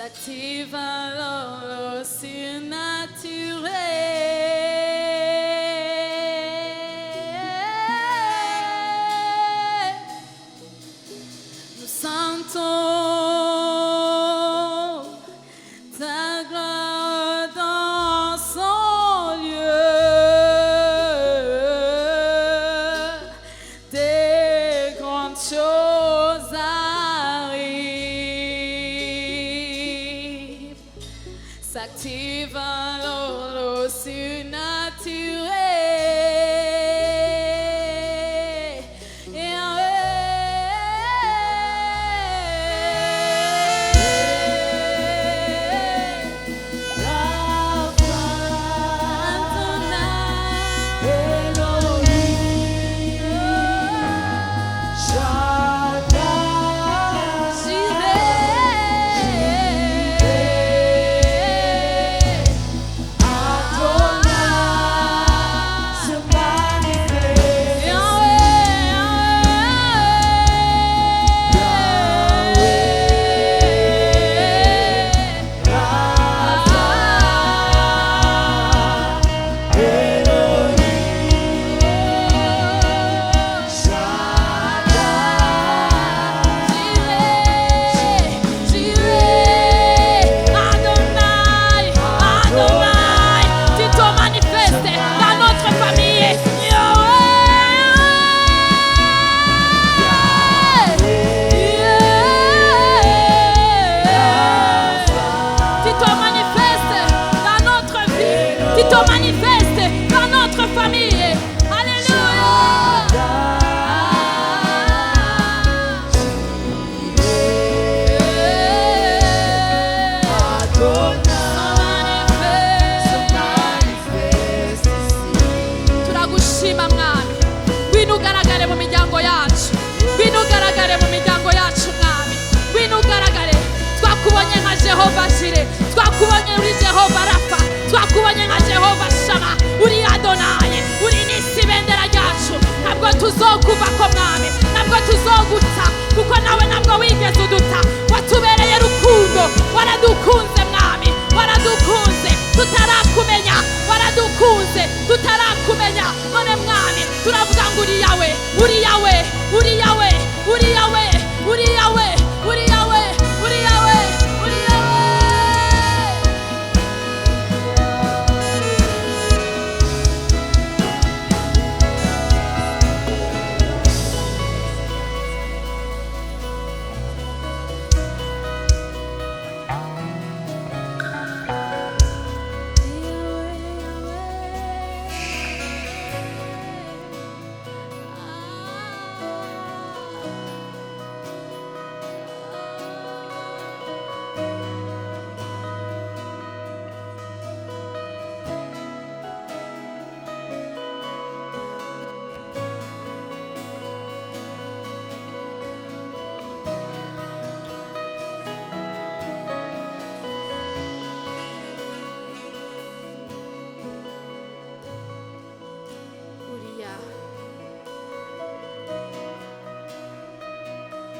s'active alors le surnaturel. Nous sentons ta gloire dans son lieu. Des grandes choses arrivent. S'active alors le surnaturel. Jehova Jire, twakubonye uri Jehova Rafa, twakubonye nka Jehova Shama, uri Adonai, uri nisi bendera ryacu. Ntabwo tuzokuva ko mwami, ntabwo tuzoguta, kuko nawe ntabwo wigeze uduta. Watubereye rukundo, waradukunze mwami, waradukunze tutarakumenya, waradukunze tutarakumenya. None mwami turavuga ngo uri yawe, uri yawe, uri yawe, uri yawe, uri yawe, uri yawe, uri yawe.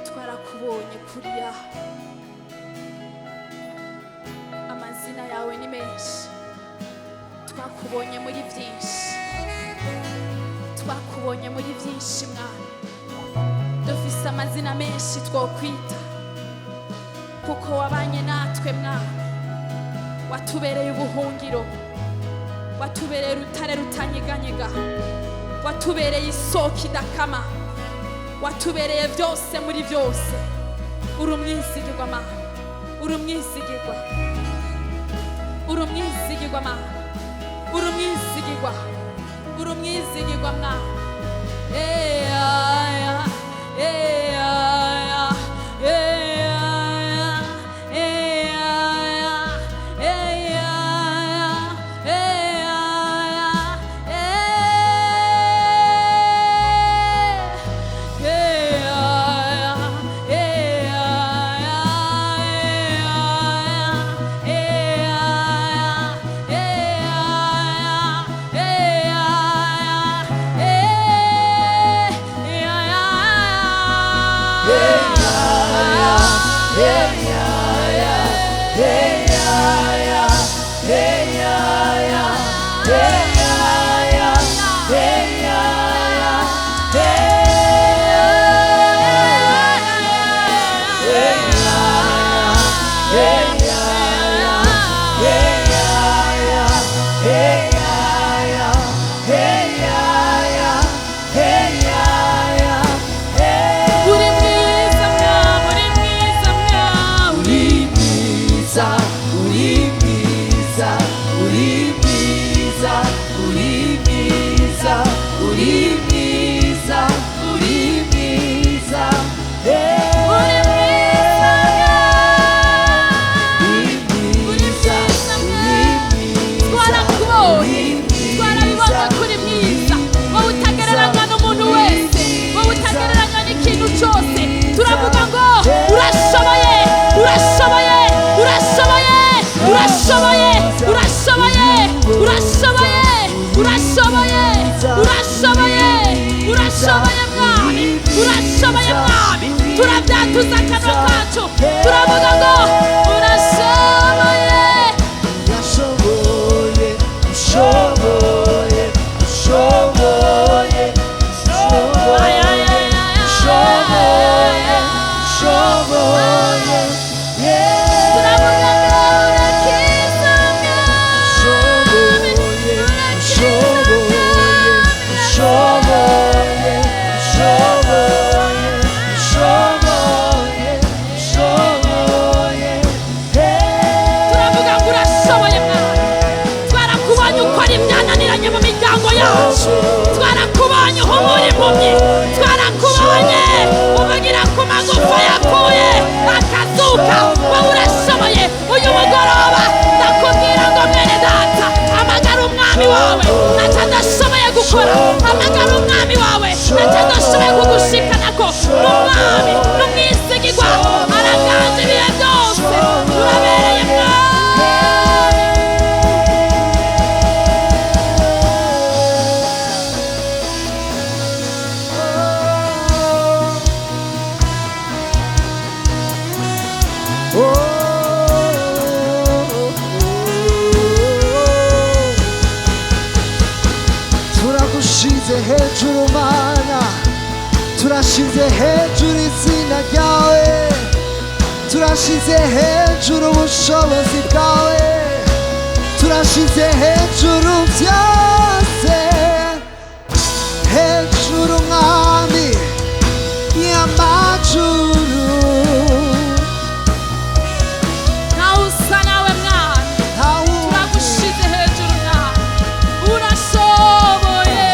Twarakubonye kuriya, amazina yawe ni menshi. Twakubonye muri byinshi, twakubonye muri byinshi mwana. Dufise amazina menshi twokwita, kuko wabanye natwe mwana. Watubereye ubuhungiro, watubereye rutare rutanyeganyega, watubereye isoko idakama, watubereye byose muri byose. Uri umwizigirwa mana, uri umwizigirwa, uri umwizigirwa mana, uri umwizigirwa, uri umwizigirwa mwana.
turashize hejuru mana, turashize hejuru izina ryawe, turashize hejuru ubushobozi bwawe, turashize hejuru byose, hejuru mwami y'amajuru.
Nausa nawe mwana, turagushize hejuru mwana, urashoboye,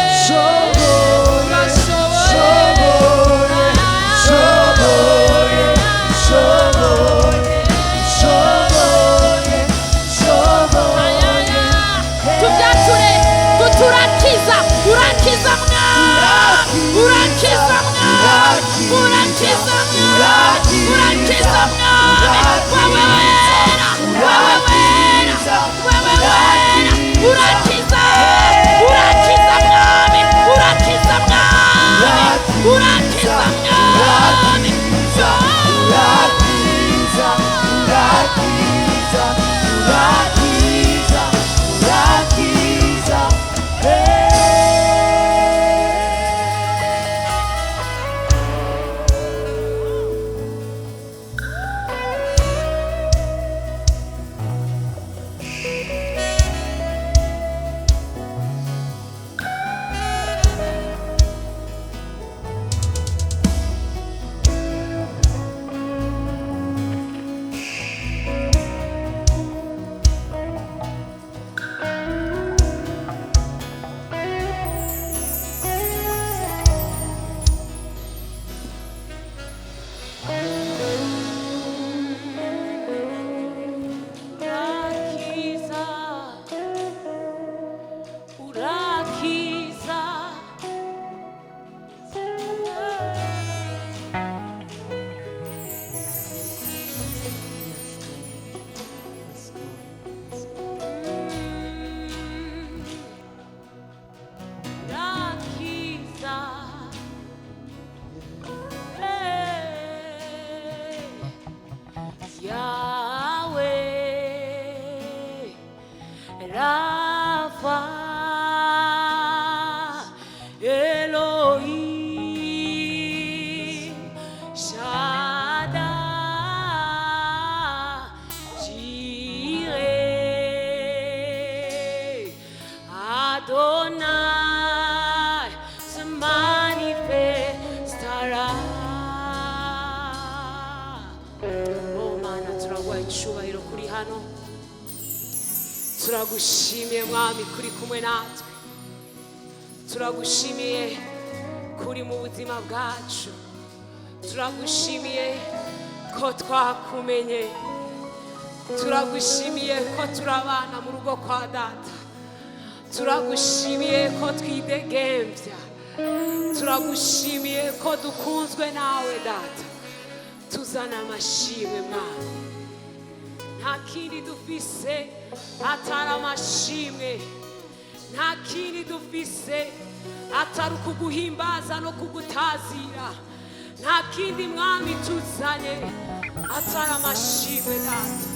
turaguha icubahiro kuri hano, turagushimiye mwami kuri kumwe natwe, turagushimiye kuri mu buzima bwacu, turagushimiye ko twakumenye, turagushimiye ko turabana mu rugo kwa data, turagushimiye ko twidegembya, turagushimiye ko dukunzwe nawe data. Tuzana amashimwe mwami, nta kindi dufise atari amashimwe, nta kindi dufise atari ukuguhimbaza no kugutazira, nta kindi mwami tuzanye atari amashimwe data.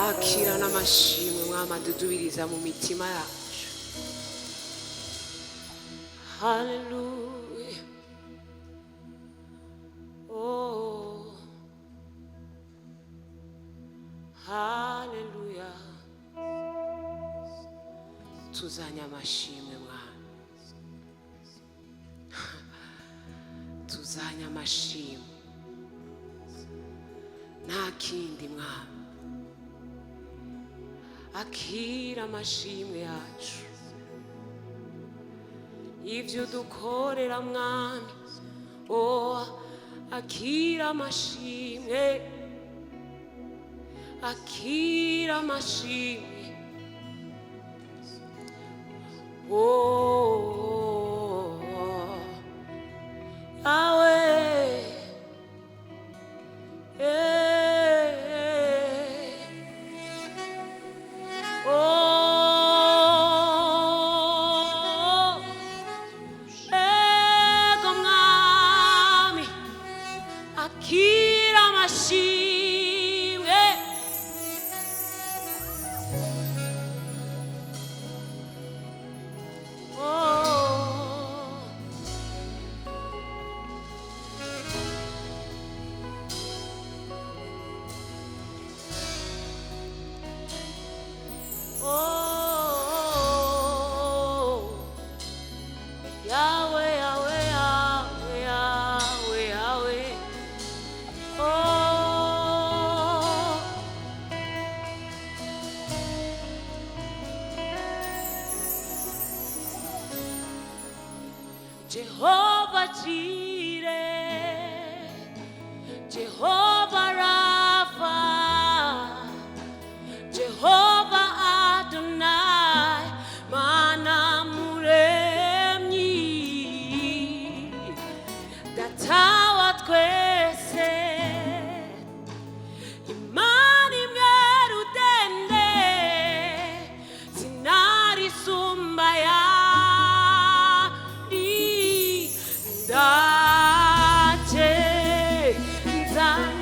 Akira n'amashimwe mwami adudubiriza mu mitima yacu. Hallelujah. Oh, hallelujah. Tuzanye amashimwe mwami, tuzanye amashimwe, nta kindi mwami. Akira amashimwe yacu, ivyo dukorera mwami. Oh, akira amashimwe, akira amashimwe. Oh, Yahweh, akira amashimwe. Yahweh, Yahweh, Yahweh, Yahweh, Yahweh. Jehovah Jireh, Jehovah Rapha, Jehovah Adonai, Mana Muremyi, Data wa twese, Imana imwe rudende, sinarisumba yandi, ndaje nzanye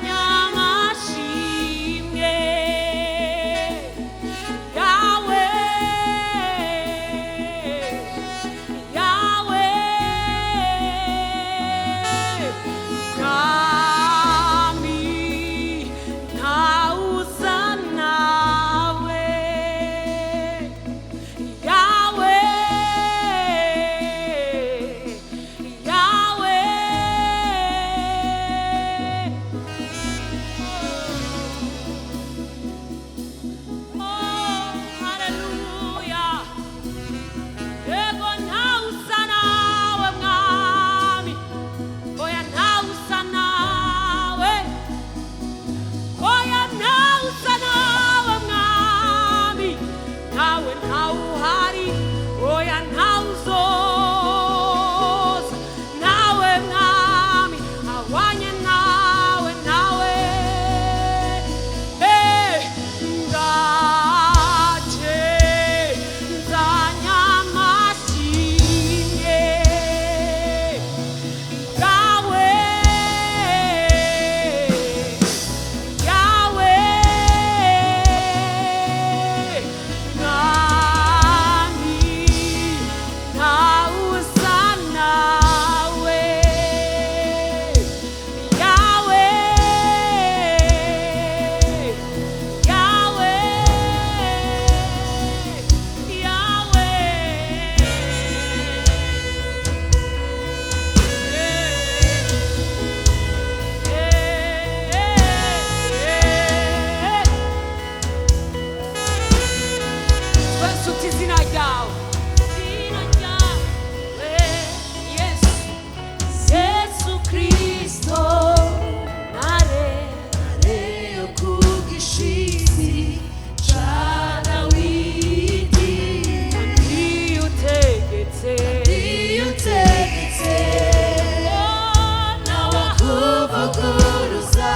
twese uti izina ryawe izina ryawe yesu yesu kristo nare yo kugishisi ca dawidi iyo utegetse nawe kuvuguruza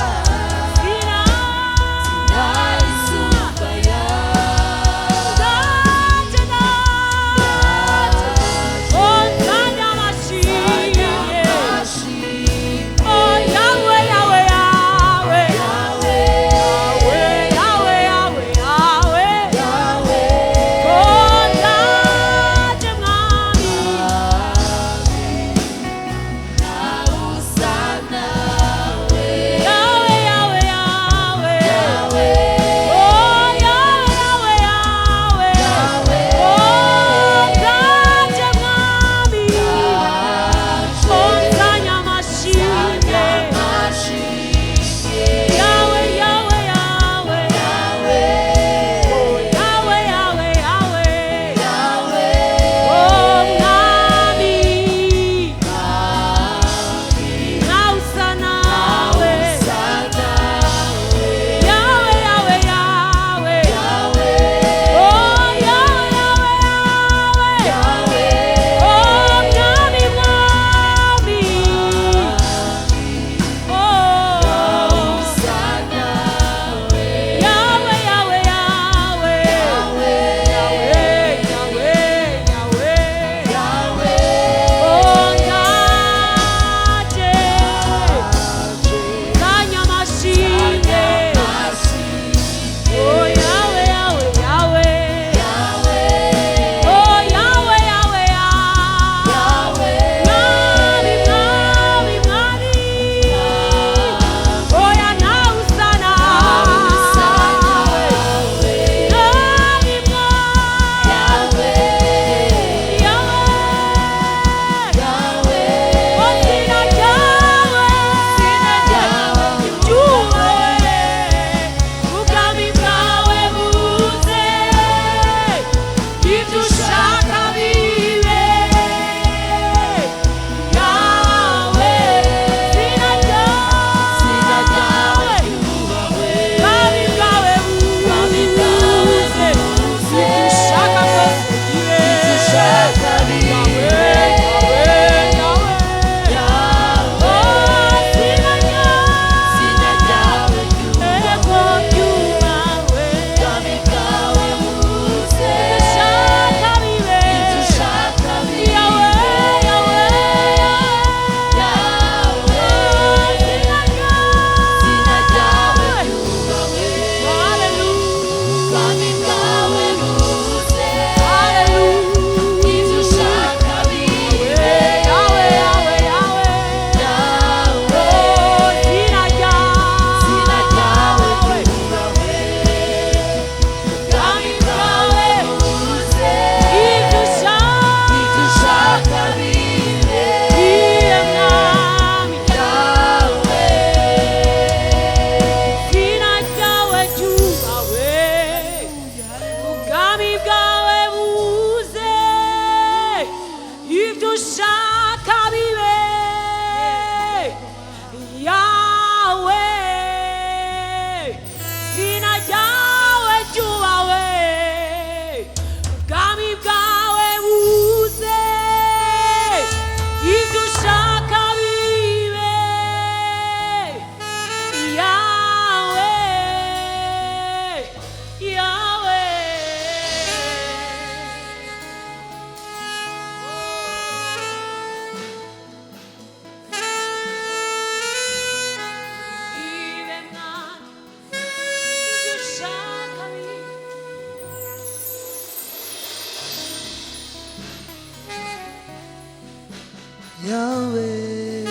Yahweh,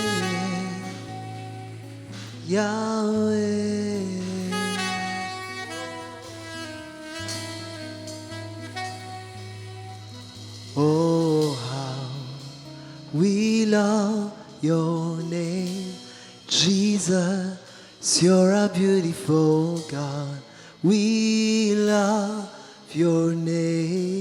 Yahweh. Oh, how we love your name, Jesus. You're a beautiful God. We love your name.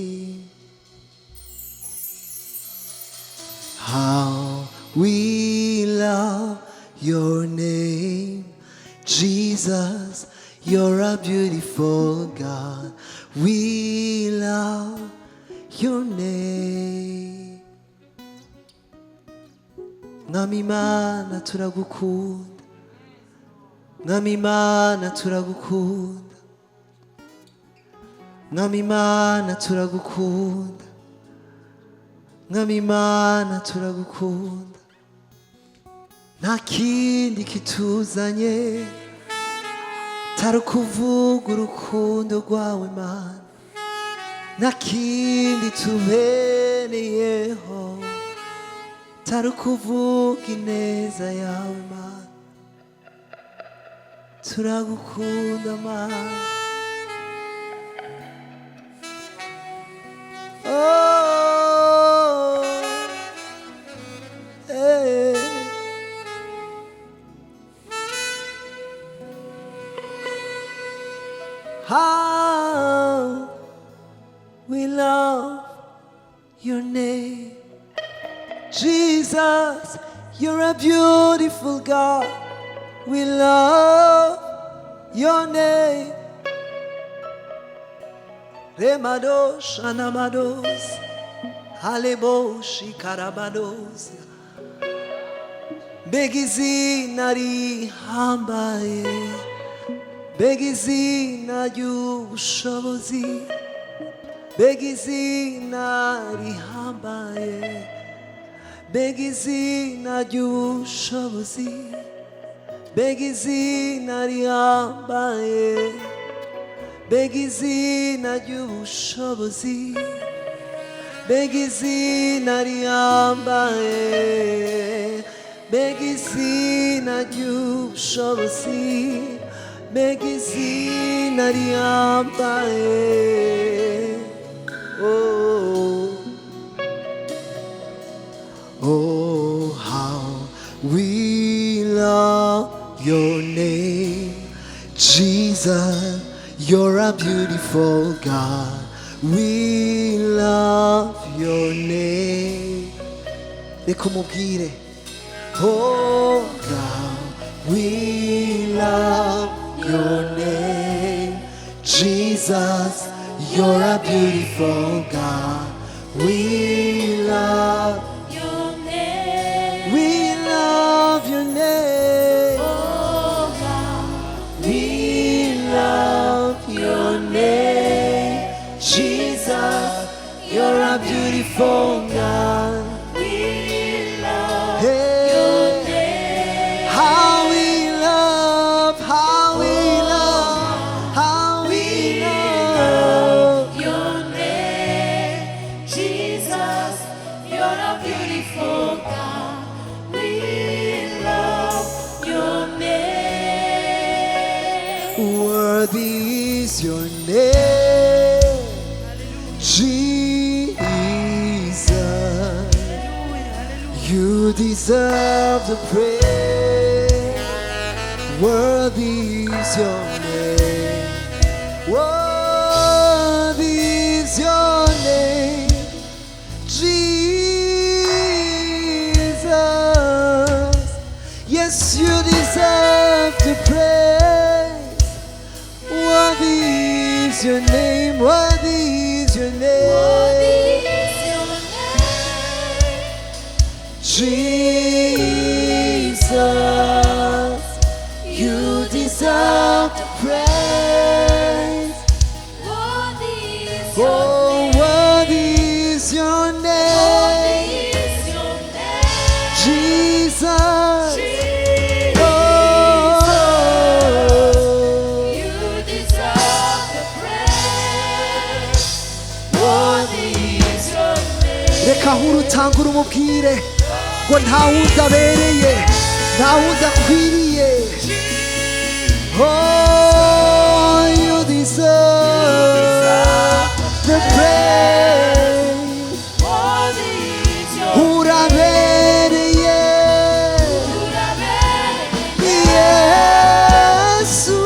beautiful God. We love your name. Mwami Mana turagukunda. Mwami Mana turagukunda. Mwami Mana turagukunda. Mwami Mana turagukunda. Nta kindi kituzanye tari ukuvuga urukundo rwawe Mana. Nta kindi tubereyeho tari ukuvuga ineza yawe Mana. Turagukunda Mana. Oh, hey. How we love your name, Jesus. You're a beautiful God. We love your name. Remados anamados, haleboshi karabados. Begizina rihambaye, begizina yushobozi, begizina rihambaye, begizina yushobozi, begizina rihambaye, begizina yushobozi, begizina rihambaye, begizina yushobozi, begizina rihambaye. Oh, oh, how we love your name, Jesus. You're a beautiful God. We love your name. Reka umubwire. Oh God, we love your name, Jesus. You're a beautiful God. We love
Your name,
We love your name.
oh God,
We love your name, Jesus. You're a beautiful God.
we love
Hey,
your name,
how we love, how we love, how we love.
your name, Jesus. You're a beautiful God. We love your name.
Worthy is your name, Jesus. You deserve the praise. Worthy is your name. Worthy is your name, Jesus. Yes, you deserve the praise. Worthy is your name. Worthy is your name. Jesus, you deserve the praise. Oh, worthy is your name, Jesus. Oh, reka nk'urutangura umubwire ngo nta wundi abereye, nta wundi akwiriye. Oh, you deserve the praise. Urabereye, Yesu.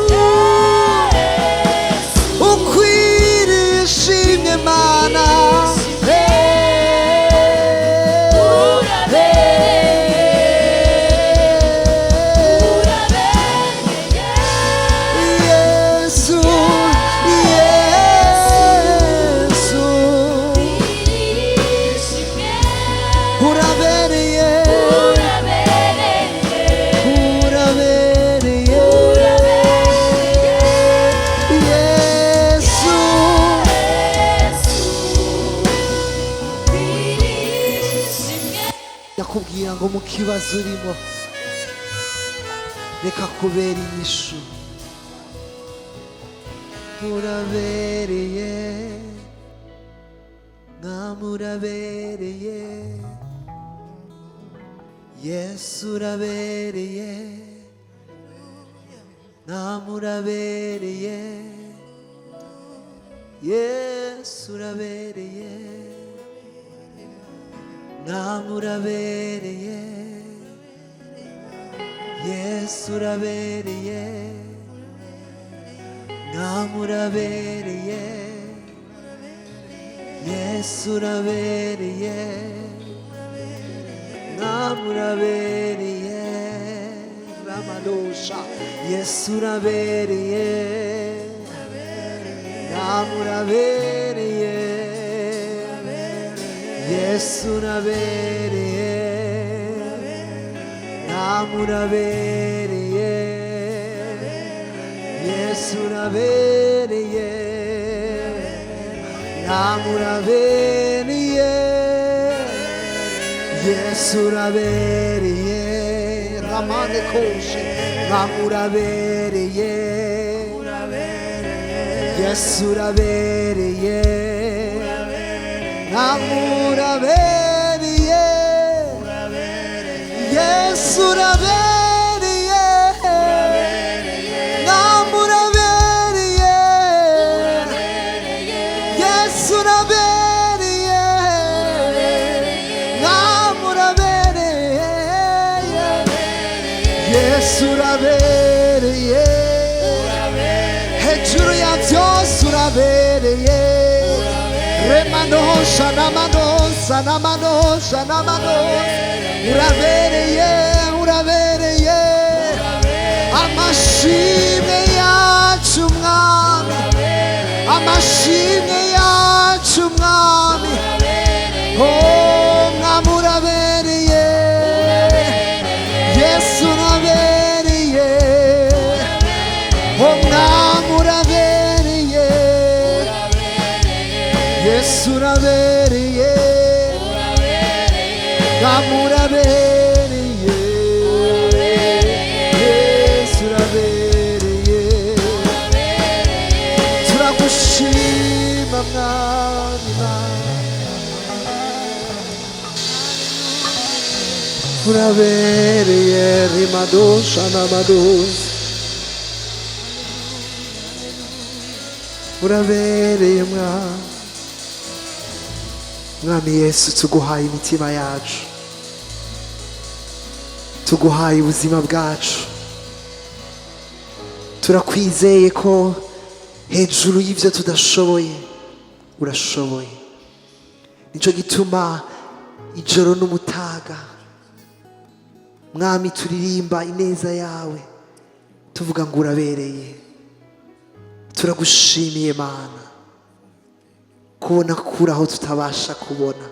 Ukwiriye ishimwe Mana. Yesu. ndakubwira ngo mu kibazo urimo reka kubera inyishu. Urabereye, mwami urabereye, Yesu urabereye, mwami urabereye, Yesu urabereye, mwami urabereye, Yesu urabereye, mwami urabereye, Yesu urabereye, mwami urabereye, Ramadosha, Yesu urabereye, mwami urabereye, Yesu urabereye, mwami urabereye, Yesu urabereye, mwami urabereye, Yesu urabereye, Ramane koshe, mwami urabereye, Yesu urabereye, mwami urabereye, Yesu urabereye, mwami urabereye, Yesu urabereye, mwami urabereye, Yesu urabereye, hejuru ya byose urabereye, remanosha n'amanosha n'amanosha n'amanosha, urabereye, urabereye, amashimwe yacu mwami, amashimwe yacu mwami, oh mwami urabereye, Yesu urabereye, oh mwami urabereye, Yesu urabereye, mwami urabereye, Yesu urabereye, turagushima mwami urabereye, rimadosha n'amadosa, urabereye mwami, mwami Yesu tuguhaye imitima yacu, tuguhaye ubuzima bwacu, turakwizeye ko hejuru y'ibyo tudashoboye urashoboye. Nicyo gituma ijoro n'umutaga mwami turirimba ineza yawe tuvuga ngo urabereye. Turagushimiye Mana kubona kuri aho tutabasha kubona,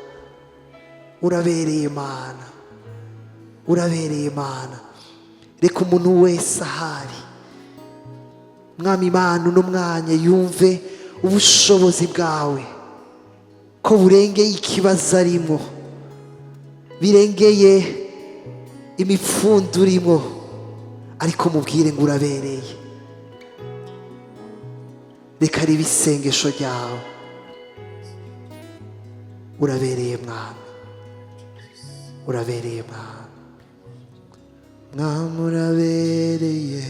urabereye Mana, urabereye Mana. Reka umuntu wese ahari mwami Mana uno mwanya yumve ubushobozi bwawe ko burengeye ikibazo arimo, birengeye imipfundo urimo, ariko mubwire ngo urabereye. Reka ribe isengesho ryawe, urabereye Mwami, urabereye Mwami, Mwami urabereye,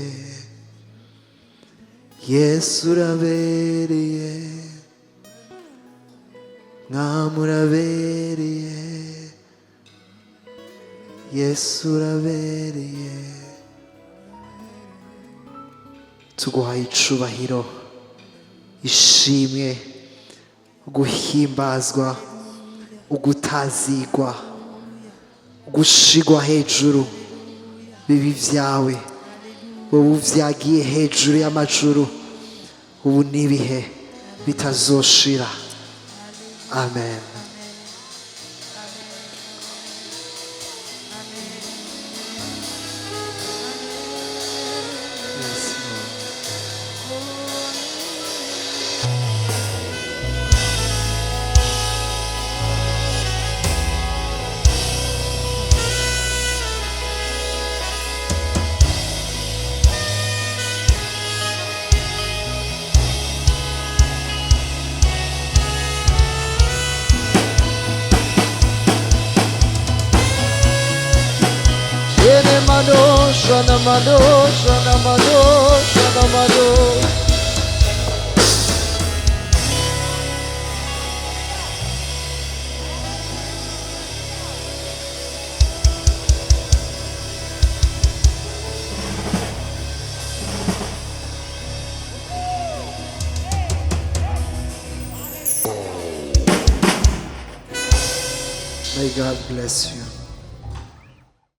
Yesu urabereye, Mwami urabereye, Yesu urabereye. Tuguhaye icubahiro, ishimwe, guhimbazwa, ugutazigwa, gushigwa hejuru bibi vyawe, wowe vyagiye hejuru y'amajuru, ubu n'ibihe bitazoshira. Amen. shanamano, shanamano, shanamano. May God bless you.